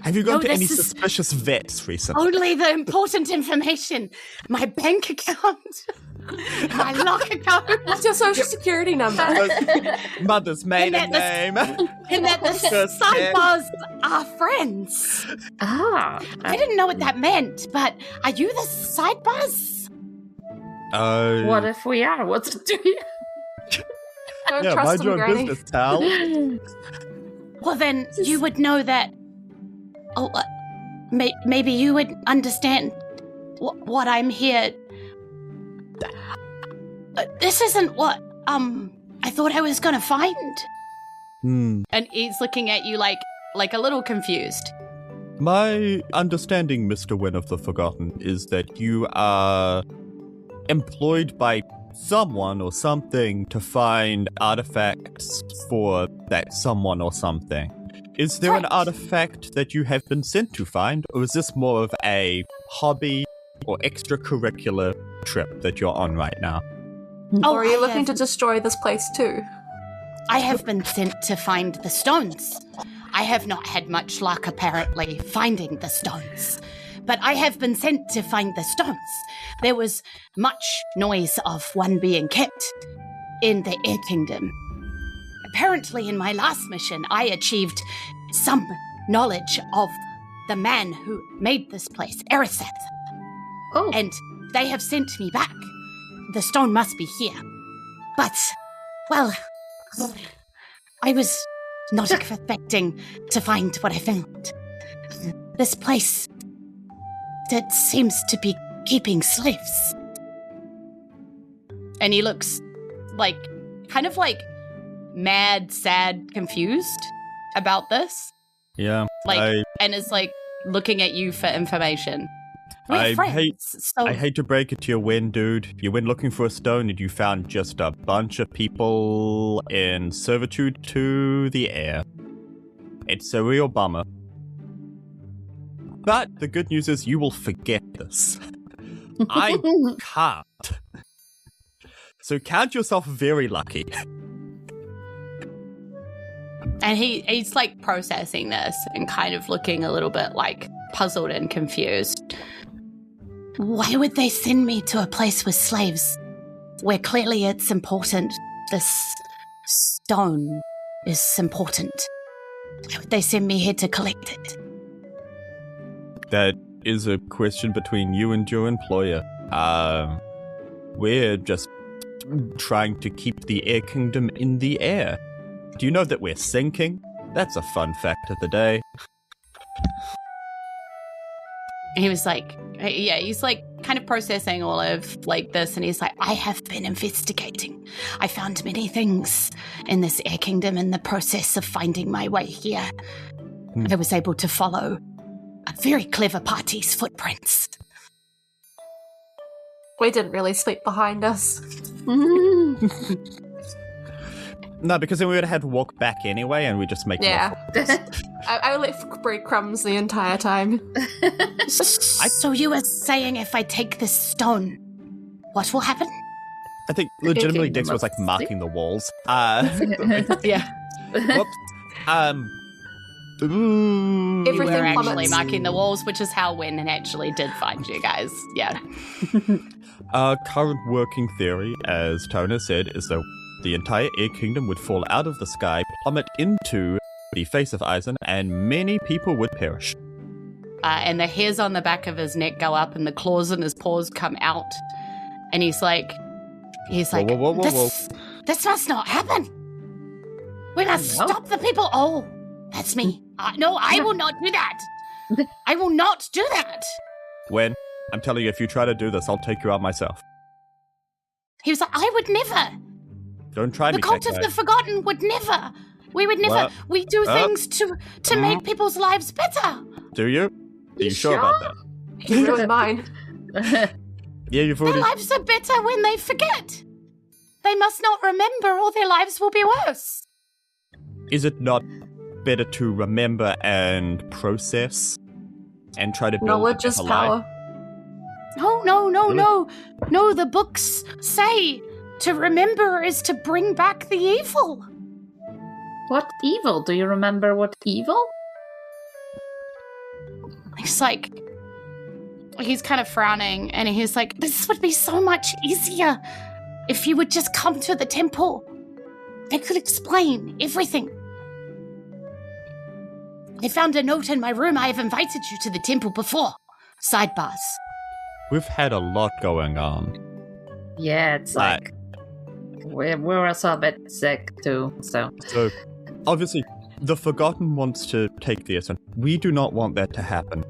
Have you gone No, to any this is- suspicious vets recently? Only the important information. My bank account. My locker code. What's your social security number? Mother's maiden And that name. And that the First sidebars are friends. Ah. I didn't know what that meant, but are you the sidebars? What if we are? What's it doing? Don't Yeah, trust mind him, your own Granny. business, pal. Well, then you would know that. Oh, maybe you would understand what I'm here. This isn't what I thought I was gonna find. And he's looking at you like a little confused. My understanding, Mr. Wynn of the Forgotten, is that you are employed by someone or something to find artifacts for that someone or something. Is there an Right. artifact that you have been sent to find, or is this more of a hobby or extracurricular trip that you're on right now? Or are you I looking have- to destroy this place too? I have been sent to find the stones. I have not had much luck, apparently, finding the stones. But I have been sent to find the stones. There was much noise of one being kept in the Air Kingdom. Apparently, in my last mission, I achieved some knowledge of the man who made this place, Eriseth. Oh, And they have sent me back. The stone must be here. But, well, I was not expecting to find what I found. This place that seems to be keeping slaves. And he looks like, kind of like mad, sad, confused about this. Yeah, Like, and is like looking at you for information. We're I friends, hate- so I hate to break it to you, Wynn, dude. You went looking for a stone and you found just a bunch of people in servitude to the air. It's a real bummer. But the good news is you will forget this. I can't. So count yourself very lucky. And he's like processing this and kind of looking a little bit like puzzled and confused. Why would they send me to a place with slaves where clearly it's important? This stone is important. Why would they send me here to collect it? That is a question between you and your employer. We're just trying to keep the Air Kingdom in the air. Do you know that we're sinking? That's a fun fact of the day. He was like, yeah, he's like kind of processing all of like this, and he's like, I have been investigating. I found many things in this Air Kingdom in the process of finding my way here. I was able to follow a very clever party's footprints. We didn't really sleep behind us. No, because then we would have had to walk back anyway, and we just make Yeah. more I left breadcrumbs the entire time. So you were saying if I take this stone, what will happen? I think legitimately Kingdom Dexter was like of marking the walls. Yeah. Whoops. Ooh. Everything We're actually plummets. marking the walls, which is how Wynn actually did find you guys. Yeah. Our current working theory, as Tona said, is that the entire Air Kingdom would fall out of the sky, plummet into the face of Isen, and many people would perish. And the hairs on the back of his neck go up and the claws in his paws come out. And he's like, Whoa. This must not happen. We must No. stop the people. Oh, that's me. No, I will not do that. I will not do that. When? I'm telling you, if you try to do this, I'll take you out myself. He was like, I would never. Don't try The me, cult of Cacti. the Forgotten would never. We would never. Well, we do things to make people's lives better. Do you? Are you sure about that? You ruined mine. Yeah, you've Their already... lives are better when they forget. They must not remember or their lives will be worse. Is it not better to remember and process and try to build Knowledge a is better power. life? No, Really? no, the books say to remember is to bring back the evil. What evil? Do you remember what evil? He's like, he's kind of frowning and he's like, this would be so much easier if you would just come to the temple. I could explain everything. I found a note in my room. I have invited you to the temple before. Sidebars. We've had a lot going on. Yeah, it's like we're also a bit sick too, so... So, obviously, the Forgotten wants to take the Ascent. We do not want that to happen.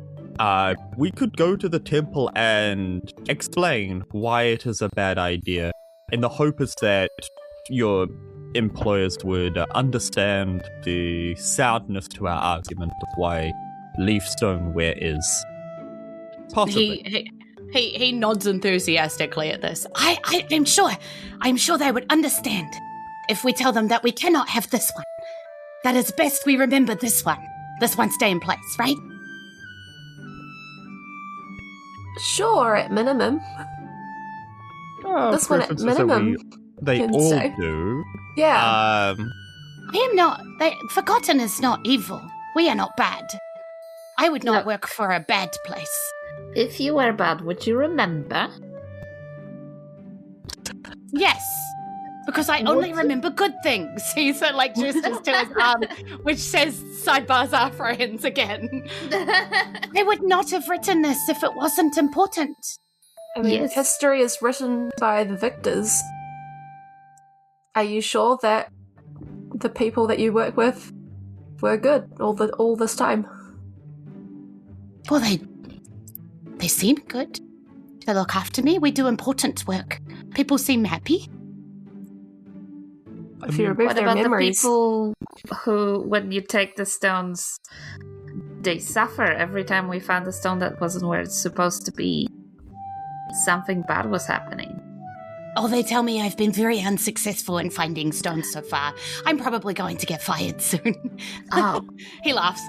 We could go to the temple and explain why it is a bad idea. And the hope is that your employers would understand the soundness to our argument of why leaf stoneware is. Possibly. He nods enthusiastically at this. I'm sure they would understand if we tell them that we cannot have this one. That it's best we remember this one. This one stay in place, right? Sure, at minimum. This one at minimum. They all do. Yeah. I am not. Forgotten is not evil. We are not bad. I would not work for a bad place. If you were bad, would you remember? Yes, because I only remember good things. He sort of like gestures to his arm, which says Sidebars are friends again. They would not have written this if it wasn't important. I mean, history is written by the victors. Are you sure that the people that you work with were good all this time? Well, they seem good. They look after me. We do important work. People seem happy. If you remove what their about memories. the people who, when you take the stones, they suffer every time we found a stone that wasn't where it's supposed to be? Something bad was happening. Oh, they tell me I've been very unsuccessful in finding stones so far. I'm probably going to get fired soon. Oh. He laughs.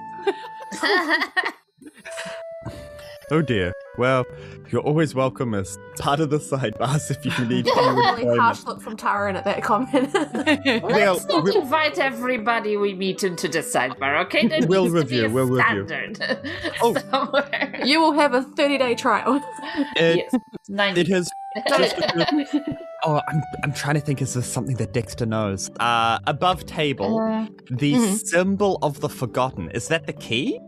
Oh dear. Well, you're always welcome as part of the Sidebars if you need to. Really harsh look from Taryn at that comment. Let's not invite everybody we meet into the sidebar, okay? There We'll needs review, to be a we'll review. standard Oh. somewhere. You will have a 30-day trial. Yes, 90. It has just I'm trying to think, is this something that Dexter knows? Above table, the symbol of the Forgotten. Is that the key?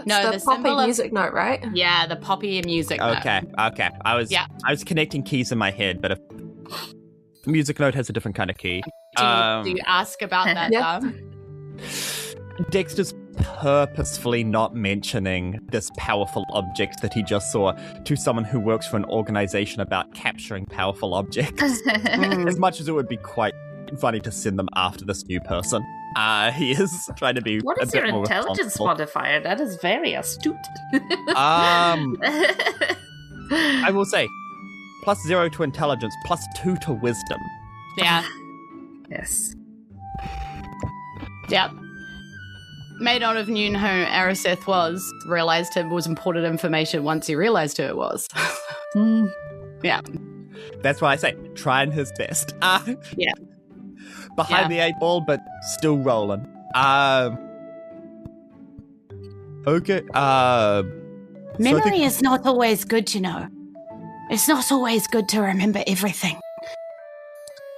No, the poppy music note, right? Yeah, the poppy music note. Okay. I was connecting keys in my head, but the music note has a different kind of key. Do you ask about that, Yeah. Dexter's purposefully not mentioning this powerful object that he just saw to someone who works for an organization about capturing powerful objects. As much as it would be quite funny to send them after this new person. He is trying to be What is a bit your more intelligence responsible. modifier? That is very astute. I will say, +0 to intelligence, +2 to wisdom. Yeah. Yes. Yep. May not have known who Ariseth was, realised it was important information once he realised who it was. Yeah. That's why I say, trying his best. Yeah. Behind the 8 ball, but still rolling. Okay. Memory is not always good, you know. It's not always good to remember everything.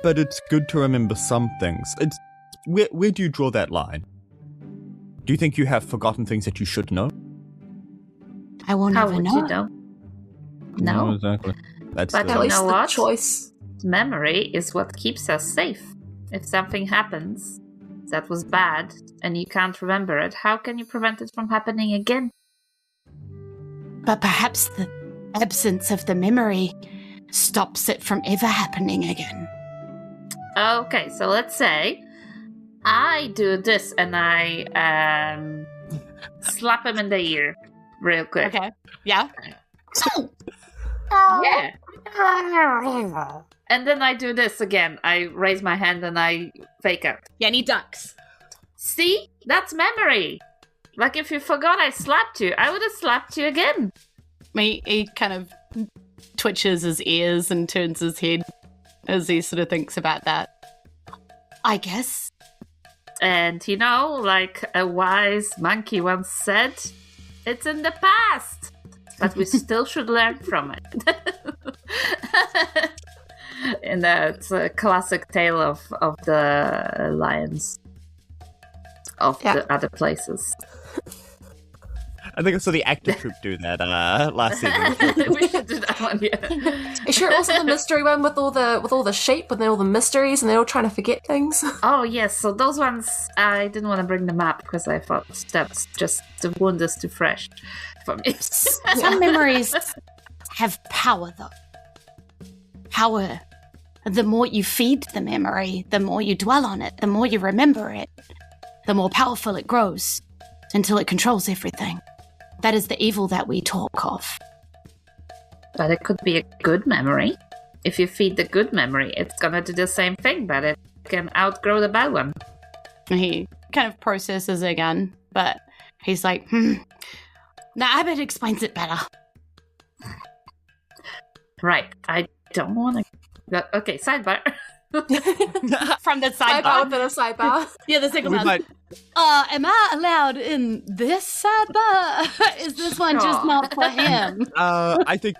But it's good to remember some things. It's where do you draw that line? Do you think you have forgotten things that you should know? I will How never would know. you know? No. Exactly. That's But the- At You least know the what? choice. Memory is what keeps us safe. If something happens that was bad and you can't remember it, how can you prevent it from happening again? But perhaps the absence of the memory stops it from ever happening again. Okay, so let's say I do this and I slap him in the ear real quick. Okay. Yeah? Yeah. And then I do this again. I raise my hand and I fake out. Yeah, and he ducks. See? That's memory. Like if you forgot I slapped you, I would have slapped you again. He kind of twitches his ears and turns his head as he sort of thinks about that. I guess. And you know, like a wise monkey once said, it's in the past. But we still should learn from it. And it's a classic tale of the lions of the other places. I think I saw the active troop do that last season. We should do that one, yeah. Is sure it wasn't the mystery one with all the sheep and all the mysteries and they're all trying to forget things? Oh, yes. So those ones, I didn't want to bring them up because I thought that's just the wound is too fresh for me. Some memories have power, though. Power. The more you feed the memory, the more you dwell on it, the more you remember it, the more powerful it grows until it controls everything. That is the evil that we talk of. But it could be a good memory. If you feed the good memory, it's gonna do the same thing, but it can outgrow the bad one. He kind of processes again, but he's like, Now, Abbott explains it better. Right. I don't want to... Okay, sidebar. From the Sidebar sidebar. within a sidebar. Yeah, the second one. Am I allowed in this sidebar? Is this one just not for him? I think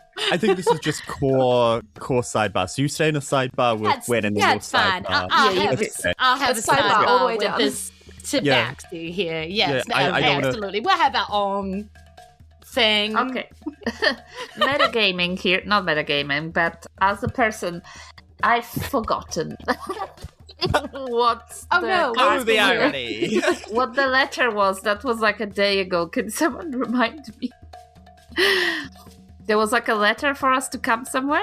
this is just core sidebar. So you stay in a sidebar with Gwen and your fine. sidebar. I'll have a It's sidebar sidebar all the way with down. this tabaxi here. Yes, Yeah, I don't wanna- absolutely. We'll have our own thing. Okay. Metagaming here. Not metagaming, but as a person, I've forgotten what The irony. what the letter was. That was like a day ago. Can someone remind me? There was like a letter for us to come somewhere?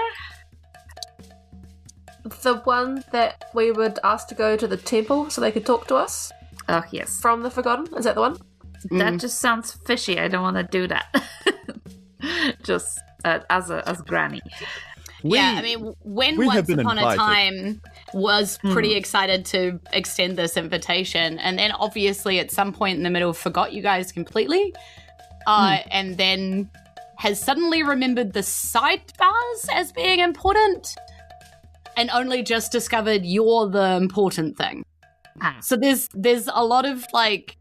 The one that we would ask to go to the temple so they could talk to us Oh, yes. from the Forgotten. Is that the one? That just sounds fishy. I don't want to do that. Just as Granny. Yeah, I mean, when we Once have been Upon a invited. Time was pretty excited to extend this invitation, and then obviously at some point in the middle forgot you guys completely, and then has suddenly remembered the sidebars as being important, and only just discovered you're the important thing. So there's a lot of like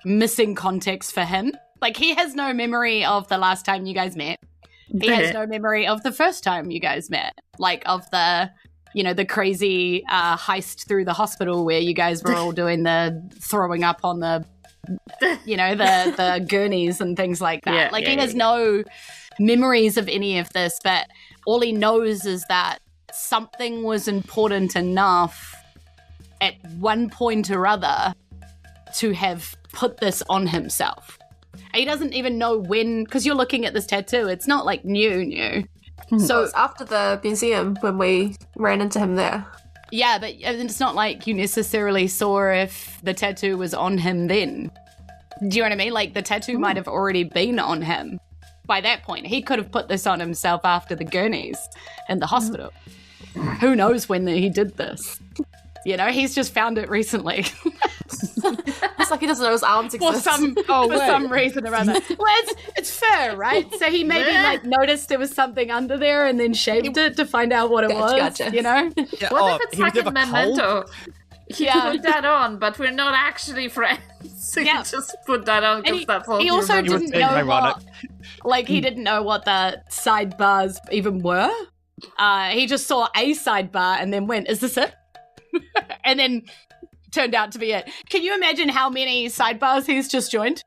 missing context for him. Like he has no memory of the last time you guys met. He has no memory of the first time you guys met, like of the, the crazy heist through the hospital where you guys were all doing the throwing up on the, the gurneys and things like that. He has no memories of any of this, but all he knows is that something was important enough at one point or other to have put this on himself. He doesn't even know when, because you're looking at this tattoo. It's not like new. So it's after the museum when we ran into him there. Yeah, but it's not like you necessarily saw if the tattoo was on him then. Do you know what I mean? Like the tattoo might have already been on him by that point. He could have put this on himself after the gurneys in the hospital. Who knows when he did this? He's just found it recently. It's like he doesn't know his arms exist. For some reason or other. Well, it's fair, right? So he maybe noticed there was something under there and then shaved it to find out what it was. Gotcha. Yeah, What if it's like a cold? memento? He put that on, but we're not actually friends. So he just put that on because that's all he also remembers. didn't know he didn't know what the sidebars even were. He just saw a sidebar and then went, "Is this it?" And then turned out to be it. Can you imagine how many sidebars he's just joined?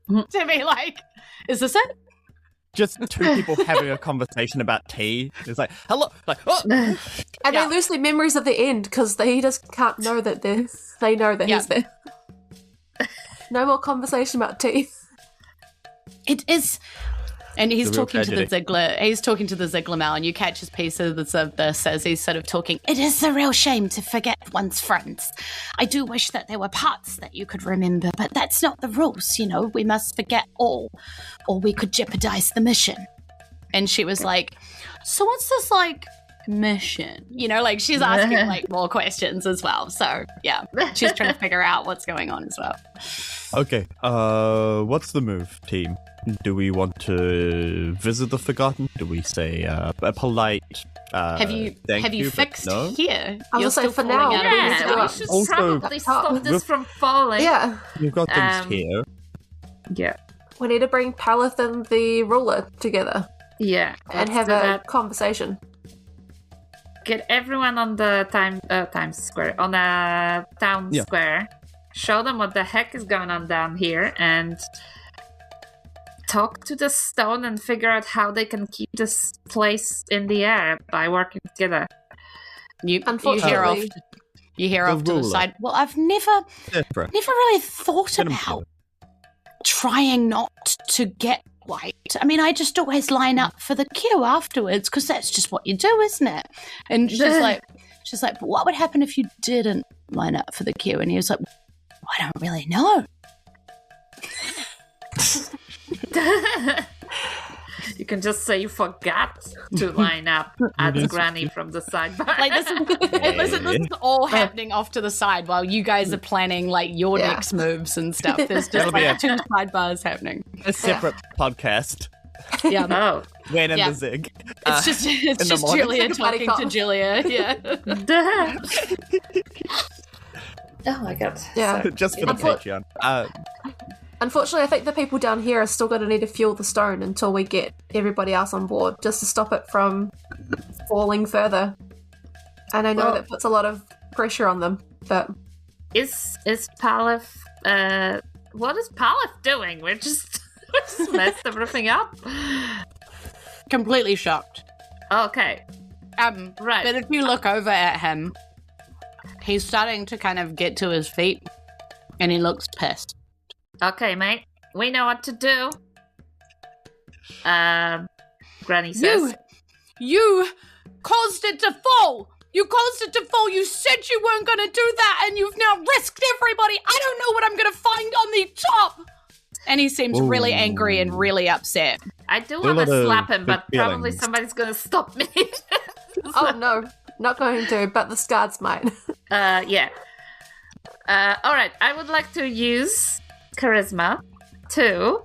To be like, is this it? Just two people having a conversation about tea. It's like, hello, like, oh. And they're loosely memories of the end because he just can't know that they know that he's there. No more conversation about tea. It is. And he's The real talking to the tragedy. Ziggler. He's talking to the Ziggler Mal, and you catch his pieces of this as he's sort of talking. It is a real shame to forget one's friends. I do wish that there were parts that you could remember, but that's not the rules, We must forget all, or we could jeopardize the mission. And she was like, so what's this, mission? She's asking, more questions as well. So, yeah, she's trying to figure out what's going on as well. Okay, what's the move, team? Do we want to visit the Forgotten? Do we say a polite Have you thank you, but fixed no? here? I was You're say still for falling now, out of we need this to Yeah, go we up. should Also- probably stop this from falling. Yeah. You've got things here. Yeah. We need to bring Paleth and the ruler together Yeah. and let's have do a that. conversation. Get everyone on the Times Square, on the town square. Show them what the heck is going on down here, and talk to the stone and figure out how they can keep this place in the air by working together. You Unfortunately, hear off to the ruler. side. Well, I've never really thought Get 'em about trying not to get white. I mean, I just always line up for the queue afterwards because that's just what you do, isn't it? And she's like, but what would happen if you didn't line up for the queue? And he was like, I don't really know. You can just say you forgot to line up at Granny from the sidebar. Like this is all happening off to the side while you guys are planning like your next moves and stuff. There's just like 2 sidebars happening. A separate podcast. Yeah. Oh. When in the zig. It's just morning. Julia talking to Julia. Yeah. Oh my god. Yeah. Just for the Patreon. Unfortunately, I think the people down here are still going to need to fuel the stone until we get everybody else on board, just to stop it from falling further. And I know that puts a lot of pressure on them, but... Is Palif... what is Palif doing? We're just messed everything up. Completely shocked. Okay. Right. But if you look over at him, he's starting to kind of get to his feet, and he looks pissed. Okay, mate. We know what to do. Granny says... You caused it to fall! You caused it to fall! You said you weren't going to do that, and you've now risked everybody! I don't know what I'm going to find on the top! And he seems really angry and really upset. I do want to slap him, but feelings. probably somebody's going to stop me. Oh, no. Not going to, but the Scards might. Yeah. Alright, I would like to use charisma to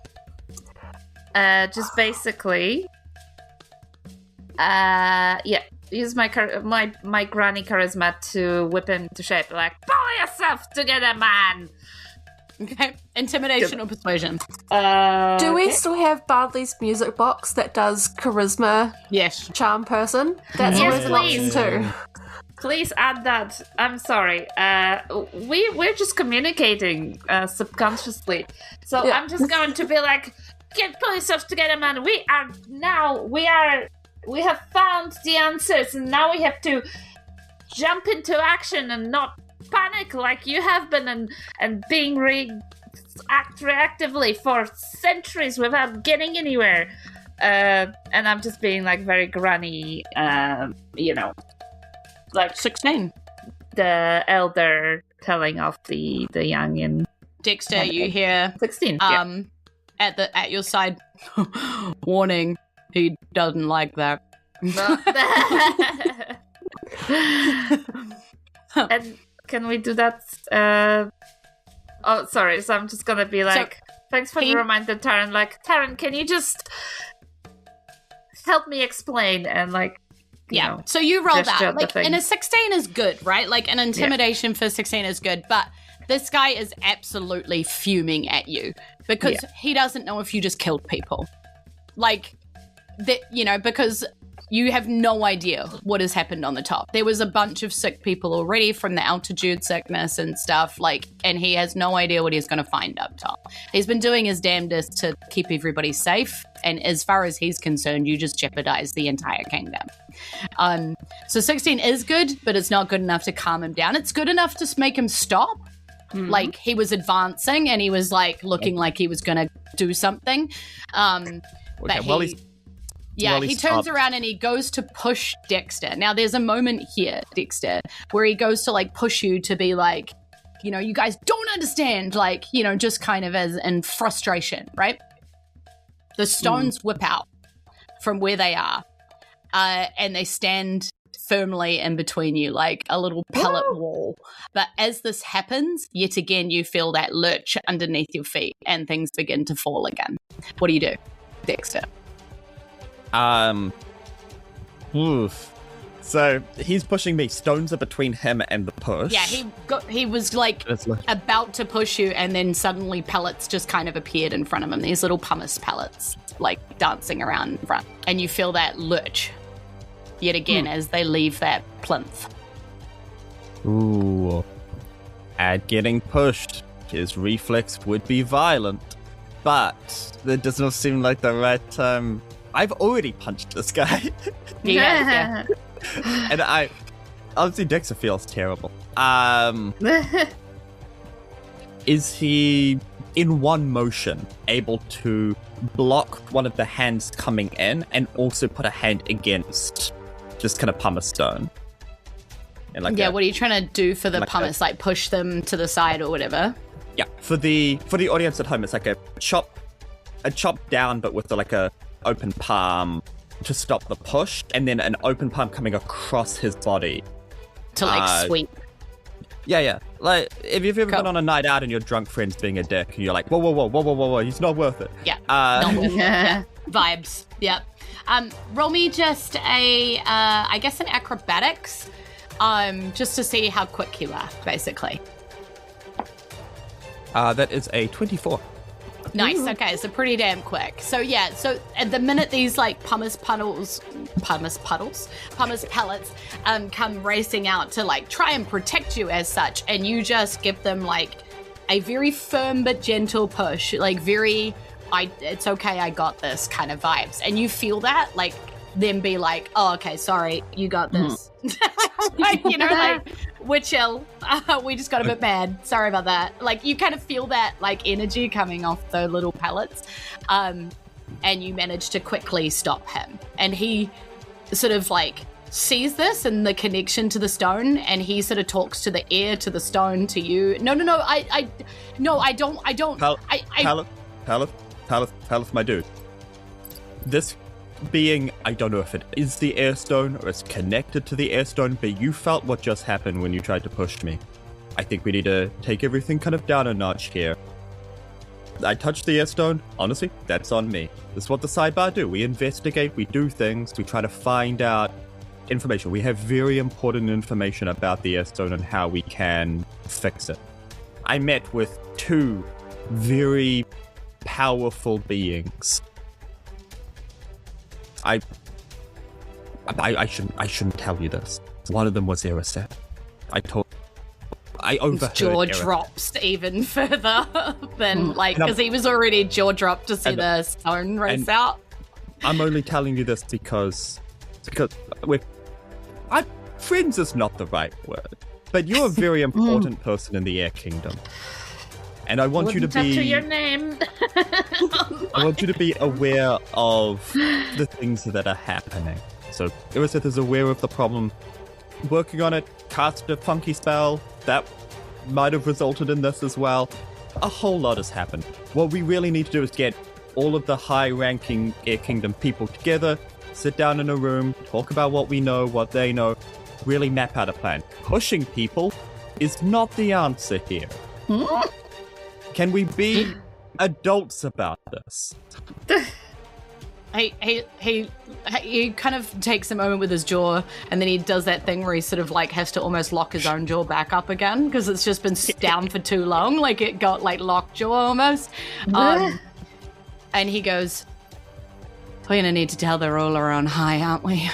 just basically use my granny charisma to whip him to shape, like, pull yourself together, man. Okay, intimidation or persuasion? Do we still have Bardley's music box that does charisma Yes. charm person? That's Yes, always an option please. too. Please add that. I'm sorry. We're just communicating subconsciously. So Yeah. I'm just going to be like, pull yourself together, man. We have found the answers, and now we have to jump into action and not panic like you have been, and act reactively for centuries without getting anywhere. And I'm just being like very granny, like 16. the elder telling off the youngin. Dexter, you hear 16. at your side. Warning, he doesn't like that. And can we do that? Oh, sorry. So I'm just gonna be like, thanks for the reminder, Taryn. Like, Taryn, can you just help me explain? And like, you know, so you roll gesture that. the Like, thing. and a 16 is good, right? Like, an intimidation for 16 is good, but this guy is absolutely fuming at you because he doesn't know if you just killed people. Like, that, you know, because you have no idea what has happened on the top. There was a bunch of sick people already from the altitude sickness and stuff, like, and he has no idea what he's going to find up top. He's been doing his damnedest to keep everybody safe, and as far as he's concerned, you just jeopardize the entire kingdom. So 16 is good, but it's not good enough to calm him down. It's good enough to make him stop. Mm-hmm. Like, he was advancing, and he was, like, looking like he was going to do something. He turns around and he goes to push Dexter. Now, there's a moment here, Dexter, where he goes to, like, push you to be like, you know, you guys don't understand, like, you know, just kind of as in frustration, right? The stones whip out from where they are, and they stand firmly in between you, like a little pellet wall. But as this happens, yet again, you feel that lurch underneath your feet and things begin to fall again. What do you do, Dexter? So he's pushing me. Stones are between him and the push. Yeah, he was like about to push you, and then suddenly pellets just kind of appeared in front of him. These little pumice pellets, like dancing around in front, and you feel that lurch yet again as they leave that plinth. Ooh, at getting pushed, his reflex would be violent. but that does not seem like the right time. I've already punched this guy. Yeah. And obviously Dexter feels terrible. Is he, in one motion, able to block one of the hands coming in and also put a hand against just kind of pumice stone? And like what are you trying to do for the pumice? Like push them to the side or whatever? Yeah, for the audience at home, it's like a chop down, but with like a open palm to stop the push, and then an open palm coming across his body to like sweep. Yeah. Like if you've ever been on a night out and your drunk friend's being a dick, and you're like, whoa, he's not worth it. Yeah, not worth it. Yeah. Vibes. Yep. Roll me just I guess an acrobatics, just to see how quick you are, basically. That is a 24. Nice. Okay, so pretty damn quick. So so at the minute these like pumice pellets come racing out to like try and protect you as such, and you just give them like a very firm but gentle push, like very it's okay, I got this kind of vibes, and you feel that like them be like, oh okay, sorry, you got this. Like, you know, like we're chill. We just got a bit mad. Sorry about that. Like you kind of feel that like energy coming off the little pellets, and you manage to quickly stop him. And he sort of like sees this and the connection to the stone, and he sort of talks to the air, to the stone, to you. No, I don't. Paleth, my dude. This being, I don't know if it is the airstone or it's connected to the airstone, but you felt what just happened when you tried to push me. I think we need to take everything kind of down a notch here. I touched the airstone. Honestly, that's on me. This is what the sidebar do. We investigate, we do things, we try to find out information. We have very important information about the airstone and how we can fix it. I met with two very powerful beings. I shouldn't tell you this. One of them was Erika. I overheard. His jaw drops even further than because he was already jaw dropped to see the stone race out. I'm only telling you this because friends is not the right word, but you're a very important person in the Air Kingdom. And I want you to be your name. I want you to be aware of the things that are happening. So Erika is aware of the problem, working on it, cast a funky spell that might have resulted in this as well. A whole lot has happened. What we really need to do is get all of the high-ranking Air Kingdom people together, sit down in a room, talk about what we know, what they know, really map out a plan. Pushing people is not the answer here. Can we be adults about this? He kind of takes a moment with his jaw, and then he does that thing where he sort of like has to almost lock his own jaw back up again because it's just been down for too long, like it got like locked jaw almost. And he goes, "We're gonna need to tell the ruler on high, aren't we?"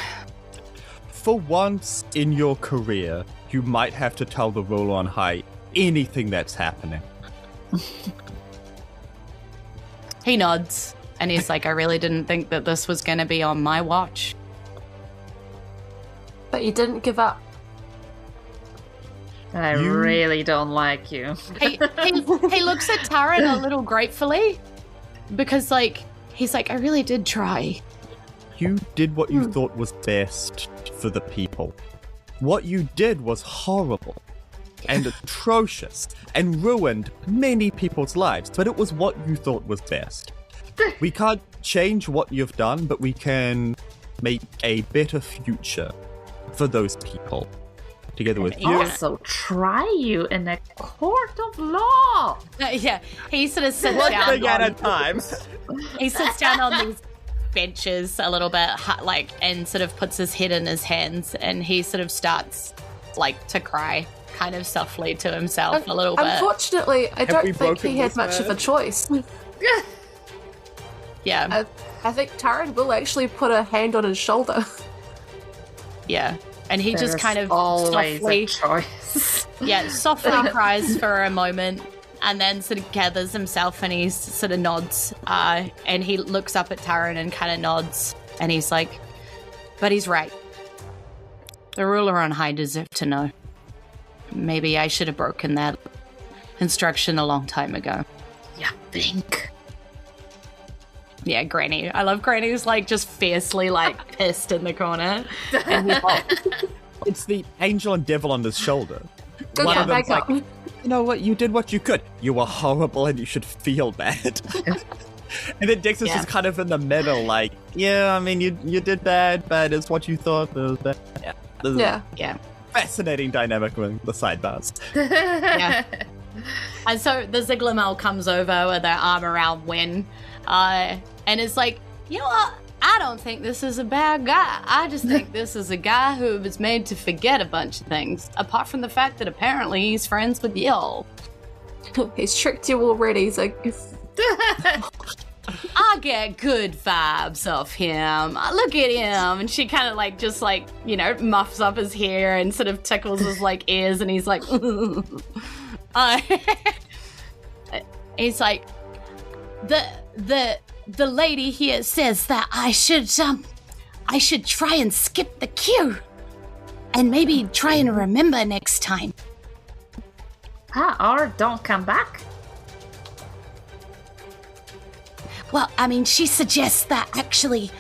For once in your career, you might have to tell the ruler on high anything that's happening. He nods, and he's like, I really didn't think that this was going to be on my watch. But you didn't give up. I really don't like you. He looks at Taryn a little gratefully, because he's like, I really did try. You did what you thought was best for the people. What you did was horrible and atrocious and ruined many people's lives, but it was what you thought was best. We can't change what you've done, but we can make a better future for those people. Together with you. Also try you in a court of law. Yeah, he sort of sits one down. thing at a time. He sits down on these benches a little bit, and sort of puts his head in his hands, and he sort of starts to cry. Kind of softly to himself a little bit. Unfortunately, I don't think he had much of a choice. Yeah. I think Taryn will actually put a hand on his shoulder. Yeah. And he just kind of always softly a choice. softly cries for a moment, and then sort of gathers himself and he sort of nods. And he looks up at Taryn and kind of nods. And he's like, but he's right. The ruler on high deserved to know. Maybe I should have broken that instruction a long time ago. Yeah, think. Yeah, Granny. I love Granny who's like just fiercely like pissed in the corner. And he's like, It's the angel and devil on his shoulder. Good One job, of them's back like, up. you know what? You did what you could. You were horrible and you should feel bad. And then Dexter's just kind of in the middle, like, yeah, I mean, you did bad, but it's what you thought was bad. Yeah. This is yeah. fascinating dynamic with the sidebars. Yeah. And so the Ziglamel comes over with their arm around Wynn, and it's like, you know what? I don't think this is a bad guy. I just think this is a guy who was made to forget a bunch of things, apart from the fact that apparently he's friends with y'all. He's tricked you already, so... I get good vibes off him. Look at him. And she kind of like, just like, you know, muffs up his hair and sort of tickles his like ears, and he's like, he's like, the lady here says that I should try and skip the queue and maybe try and remember next time. Or don't come back. Well, I mean, she suggests that actually,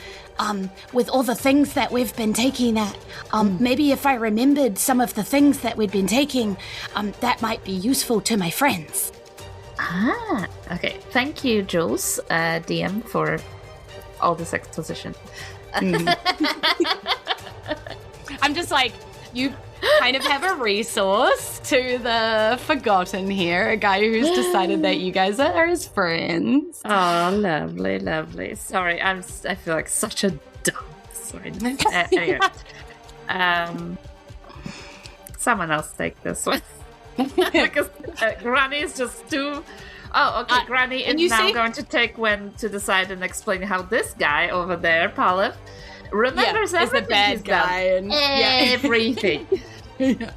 with all the things that we've been taking maybe if I remembered some of the things that we'd been taking, that might be useful to my friends. Okay. Thank you, Julz, DM, for all this exposition. I'm just like, you kind of have a resource to the forgotten here, a guy who's decided that you guys are his friends. Oh, lovely, lovely. Sorry, I feel like such a dumb. Sorry. Anyway, someone else take this one. Because Granny is just too... Oh, okay, Granny is now going to take Wen to the side and explain how this guy over there, Palif, remembers everything is the bad he's guy done. and Everything. the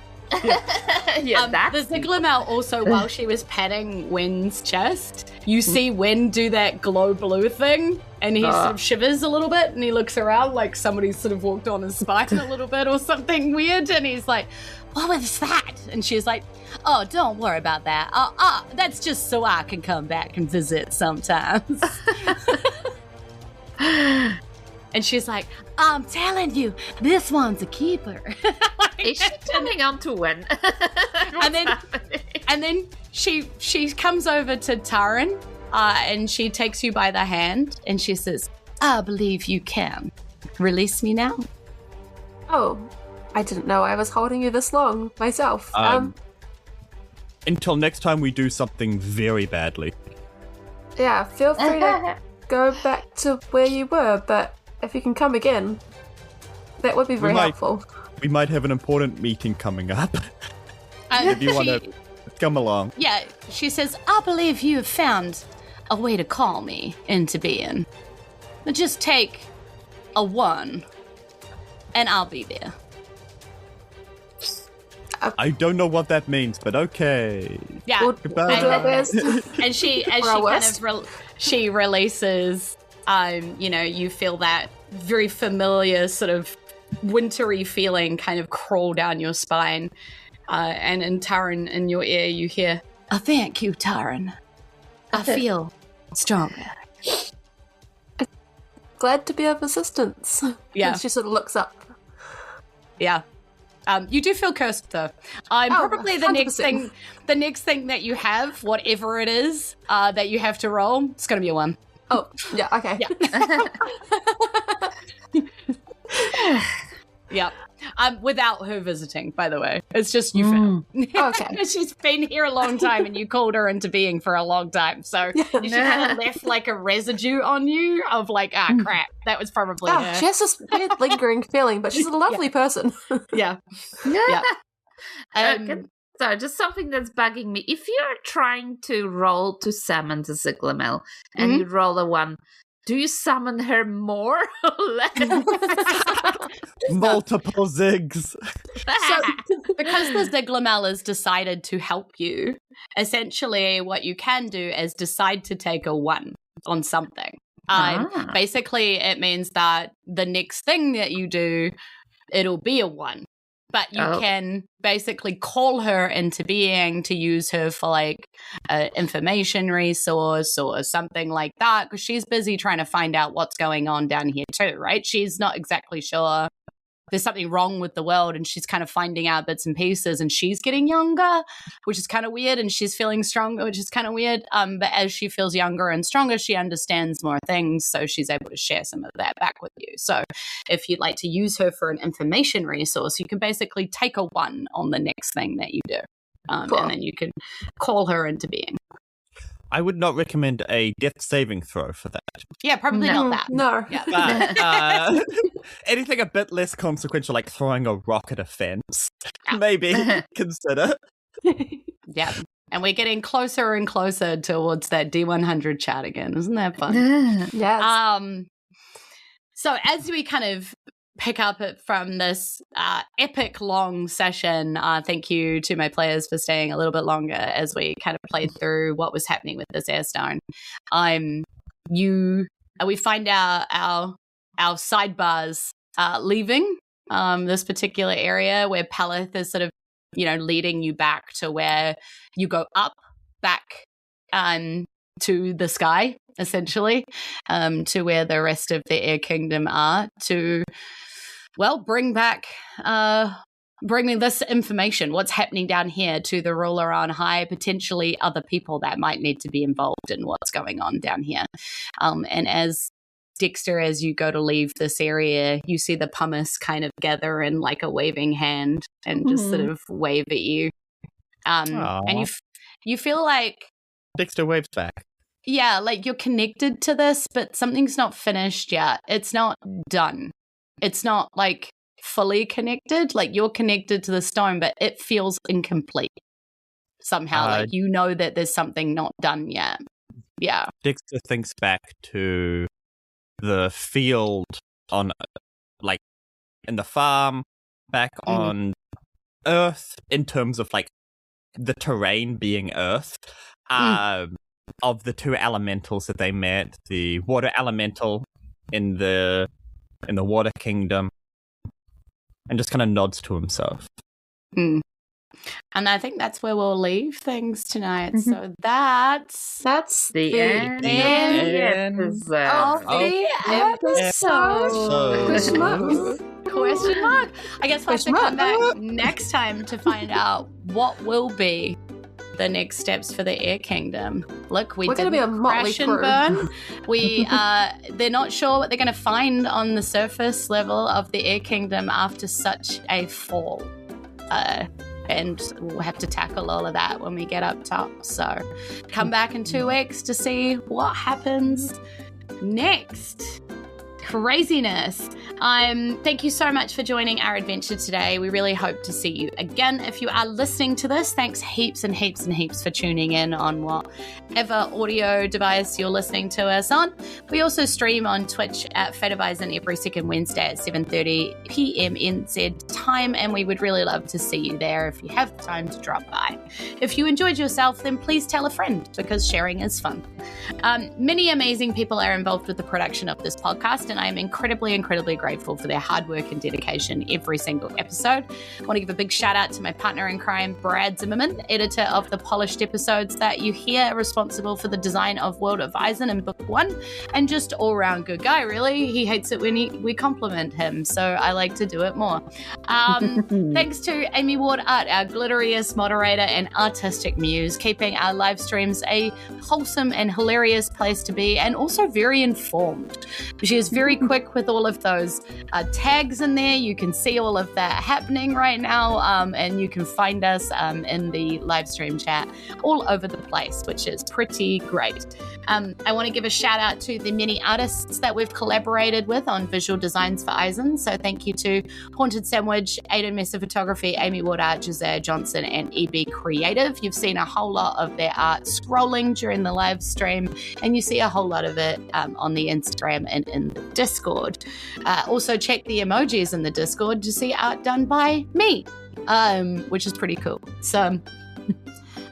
That's Ziglamel also, while she was patting Wen's chest, you see Wen do that glow blue thing, and he sort of shivers a little bit, and he looks around like somebody's sort of walked on his spine a little bit or something weird, and he's like, what was that? And she's like, oh, don't worry about that. That's just so I can come back and visit sometimes. And she's like, I'm telling you, this one's a keeper. Is she turning on to Wen? and then she comes over to Taryn, and she takes you by the hand, and she says, I believe you can. Release me now? Oh, I didn't know I was holding you this long myself. Until next time we do something very badly. Yeah, feel free to go back to where you were, but if you can come again, that would be very helpful. We might have an important meeting coming up. If you want to come along. Yeah, she says, I believe you have found a way to call me into being. Just take a 1, and I'll be there. I don't know what that means, but okay. Yeah. We'll do our best. And she releases, you feel that very familiar sort of wintry feeling kind of crawl down your spine. And in Taryn, in your ear, you hear, thank you, Taryn. I feel stronger. Glad to be of assistance. Yeah. And she sort of looks up. Yeah. You do feel cursed, though. Probably the 100%. next thing that you have, whatever it is that you have to roll, it's going to be a 1. Oh, yeah, okay. Yeah. Yeah. Without her visiting, by the way. It's just you found. Okay. She's been here a long time and you called her into being for a long time. So she kind of left like a residue on you of like, crap. That was probably her. She has this weird lingering feeling, but she's a lovely person. Yeah. So just something that's bugging me. If you're trying to roll to summon the Ziglamel and you roll a 1, do you summon her more or less? Multiple zigs. So, because the Ziglamel has decided to help you, essentially what you can do is decide to take a 1 on something. Basically, it means that the next thing that you do, it'll be a 1. But you can basically call her into being to use her for like an information resource or something like that, because she's busy trying to find out what's going on down here too, right? She's not exactly sure. There's something wrong with the world, and she's kind of finding out bits and pieces, and she's getting younger, which is kind of weird, and she's feeling stronger, which is kind of weird. But as she feels younger and stronger, she understands more things, so she's able to share some of that back with you. So if you'd like to use her for an information resource, you can basically take a 1 on the next thing that you do, Cool. and then you can call her into being. I would not recommend a death saving throw for that. Yeah, probably not that. No. Yeah. But anything a bit less consequential, like throwing a rock at a fence, maybe consider. Yeah. And we're getting closer and closer towards that D100 chat again. Isn't that fun? Yes. So as we kind of pick up it from this epic long session, thank you to my players for staying a little bit longer as we kind of played through what was happening with this airstone. We find our sidebars leaving this particular area where Paleth is sort of, leading you back to where you go up back to the sky, essentially, to where the rest of the Air Kingdom are, to, bring me this information, what's happening down here, to the ruler on high, potentially other people that might need to be involved in what's going on down here. And as Dexter, as you go to leave this area, you see the pumice kind of gather in like a waving hand and just sort of wave at you. And you feel like Dexter waves back. Yeah, like you're connected to this, but something's not finished yet. It's not done. It's not like fully connected. Like you're connected to the stone, but it feels incomplete somehow. Like that there's something not done yet. Yeah. Dexter thinks back to the field on, like, in the farm, back on Earth, in terms of like the terrain being Earth. Of the 2 elementals that they met, the water elemental in the water kingdom, and just kind of nods to himself. And I think that's where we'll leave things tonight. So that's the end of the episode. Question mark. I guess we'll have to come back next time to find out what will be the next steps for the Air Kingdom. Look, we're going to be a crash and burn. They're not sure what they're going to find on the surface level of the Air Kingdom after such a fall. And we'll have to tackle all of that when we get up top. So come back in 2 weeks to see what happens next. Craziness. Thank you so much for joining our adventure today. We really hope to see you again. If you are listening to this, thanks heaps and heaps and heaps for tuning in on whatever audio device you're listening to us on. We also stream on Twitch at Fate of Isen every second Wednesday at 7:30 p.m. NZ time, and we would really love to see you there if you have the time to drop by. If you enjoyed yourself, then please tell a friend, because sharing is fun. Many amazing people are involved with the production of this podcast, and I am incredibly, incredibly grateful for their hard work and dedication every single episode. I want to give a big shout out to my partner in crime, Brad Zimmerman, editor of the polished episodes that you hear, responsible for the design of World of Isen in Book 1, and just all-round good guy, really. He hates it when we compliment him, so I like to do it more. Thanks to Amy Ward Art, our glitteriest moderator and artistic muse, keeping our live streams a wholesome and hilarious place to be, and also very informed. She is very quick with all of those tags in there. You can see all of that happening right now, and you can find us in the live stream chat all over the place, which is pretty great. I want to give a shout out to the many artists that we've collaborated with on visual designs for Isen. So thank you to Haunted Sandwich, Aiden Messer Photography, Amy Ward Art, Josiah Johnson, and EB Creative. You've seen a whole lot of their art scrolling during the live stream, and you see a whole lot of it on the Instagram and in the Discord. Also check the emojis in the Discord to see art done by me. which is pretty cool. So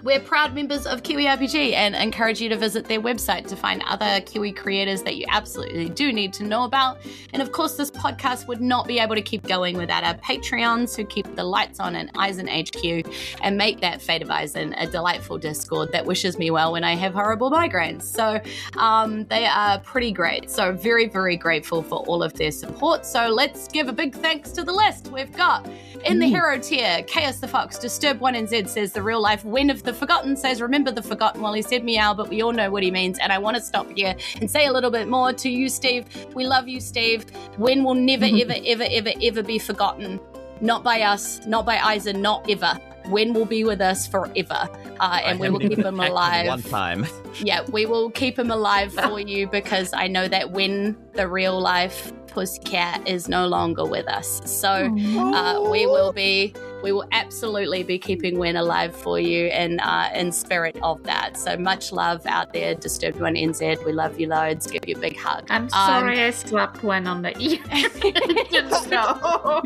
we're proud members of Kiwi RPG and encourage you to visit their website to find other Kiwi creators that you absolutely do need to know about. And of course, this podcast would not be able to keep going without our Patreons who keep the lights on in Isen HQ and make that Fate of Isen a delightful Discord that wishes me well when I have horrible migraines. So they are pretty great. So very, very grateful for all of their support. So let's give a big thanks to the list. We've got in the hero tier, Chaos the Fox, Disturb1NZ says the real life When of the Forgotten says remember the forgotten. Well, he said meow, but we all know what he means. And I want to stop here and say a little bit more to you, Steve. We love you, Steve. When will never, ever, ever, ever, ever be forgotten. Not by us, not by Isen, not ever. When will be with us forever. And we will keep him alive. One time. Yeah, we will keep him alive for you because I know that when the real life Pussycat is no longer with us. So we will absolutely be keeping Wen alive for you and in spirit of that. So much love out there, Disturbed1NZ. We love you loads. Give you a big hug. I'm sorry I slapped Wen on the ear.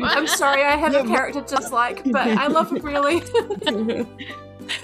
I'm sorry I have a character dislike, but I love him really.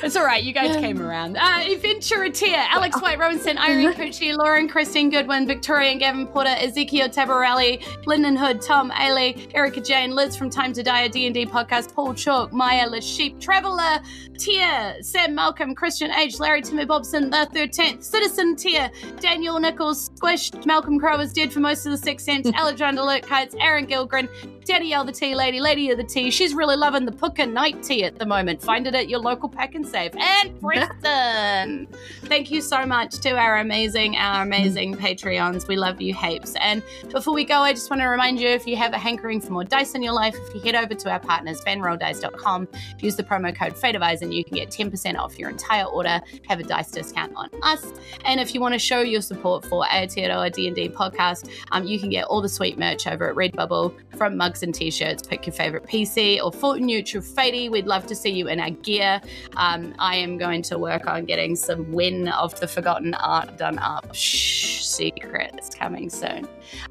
It's all right. You guys came around. Adventurer tier. Alex White, Robinson, Irene Cucci, Lauren, Christine Goodwin, Victoria Gavin Porter, Ezekiel Tabarelli, Lyndon Hood, Tom Ailey, Erika Jayne, Liz from Time to Die, a D&D podcast, Paul Chalk, Maya Sheep, Traveller tier, Sam Malcolm, Christian H, Larry Timmy Bobson, the 13th, Citizen tier, Daniel Nichols, Squished, Malcolm Crowe is dead for most of the Sixth Sense, Alexander Lurkheitz, Aaron Gilgren, Danielle the Tea Lady, Lady of the Tea. She's really loving the Puka Night tea at the moment. Find it at your local pack and save. And Preston! Thank you so much to our amazing Patreons. We love you heaps. And before we go, I just want to remind you, if you have a hankering for more dice in your life, if you head over to our partners, fanrolldice.com, use the promo code Fate of Isen, you can get 10% off your entire order, have a dice discount on us. And if you want to show your support for Aotearoa D&D podcast, you can get all the sweet merch over at Redbubble, from mugs and t-shirts. Pick your favorite PC or full neutral Fatey. We'd love to see you in our gear. I am going to work on getting some When of the Forgotten art done up. Shh, secret. It's coming soon.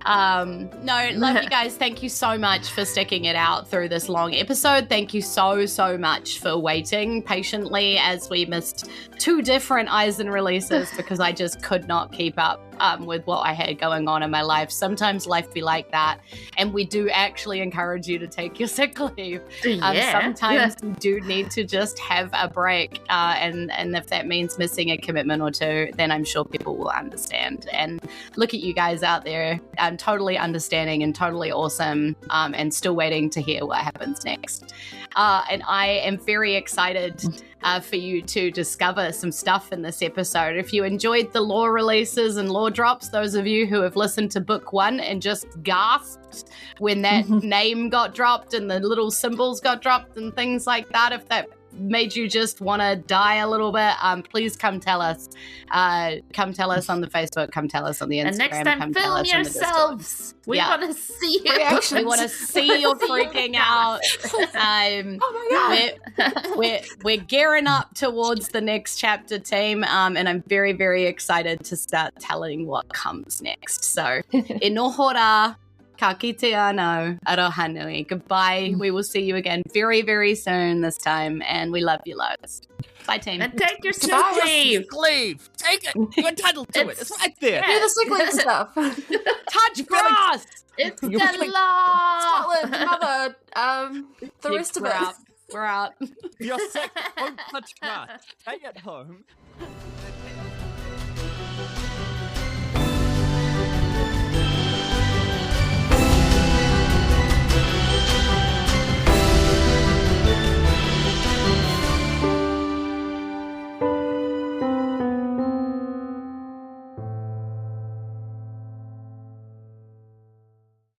Love you guys. Thank you so much for sticking it out through this long episode. Thank you so much for waiting patiently as we missed 2 different Isen releases because I just could not keep up with what I had going on in my life. Sometimes life be like that, and we do actually encourage you to take your sick leave. Sometimes you do need to just have a break, and if that means missing a commitment or 2, then I'm sure people will understand. And look at you guys out there, totally understanding and totally awesome, and still waiting to hear what happens next. And I am very excited for you to discover some stuff in this episode. If you enjoyed the lore releases and lore drops, those of you who have listened to book 1 and just gasped when that name got dropped and the little symbols got dropped and things like that, if that made you just want to die a little bit, please come tell us. Come tell us on the Facebook, come tell us on the Instagram. And next time, come film yourselves. We want to see it. We want to see you freaking out. Oh my god. We're gearing up towards the next chapter, team, and I'm very, very excited to start telling what comes next. So, inohora. Ka kite anō, aroha nui. Goodbye. We will see you again very, very soon this time, and we love you loads. Bye, team. And take your sick Leave. Take it. You're entitled to it. It's right there. Do the sick leave stuff. Touch grass. It's the law. Scotland, mother, the rest of We're it. out. We're out. You're sick. Don't touch grass. Stay at home.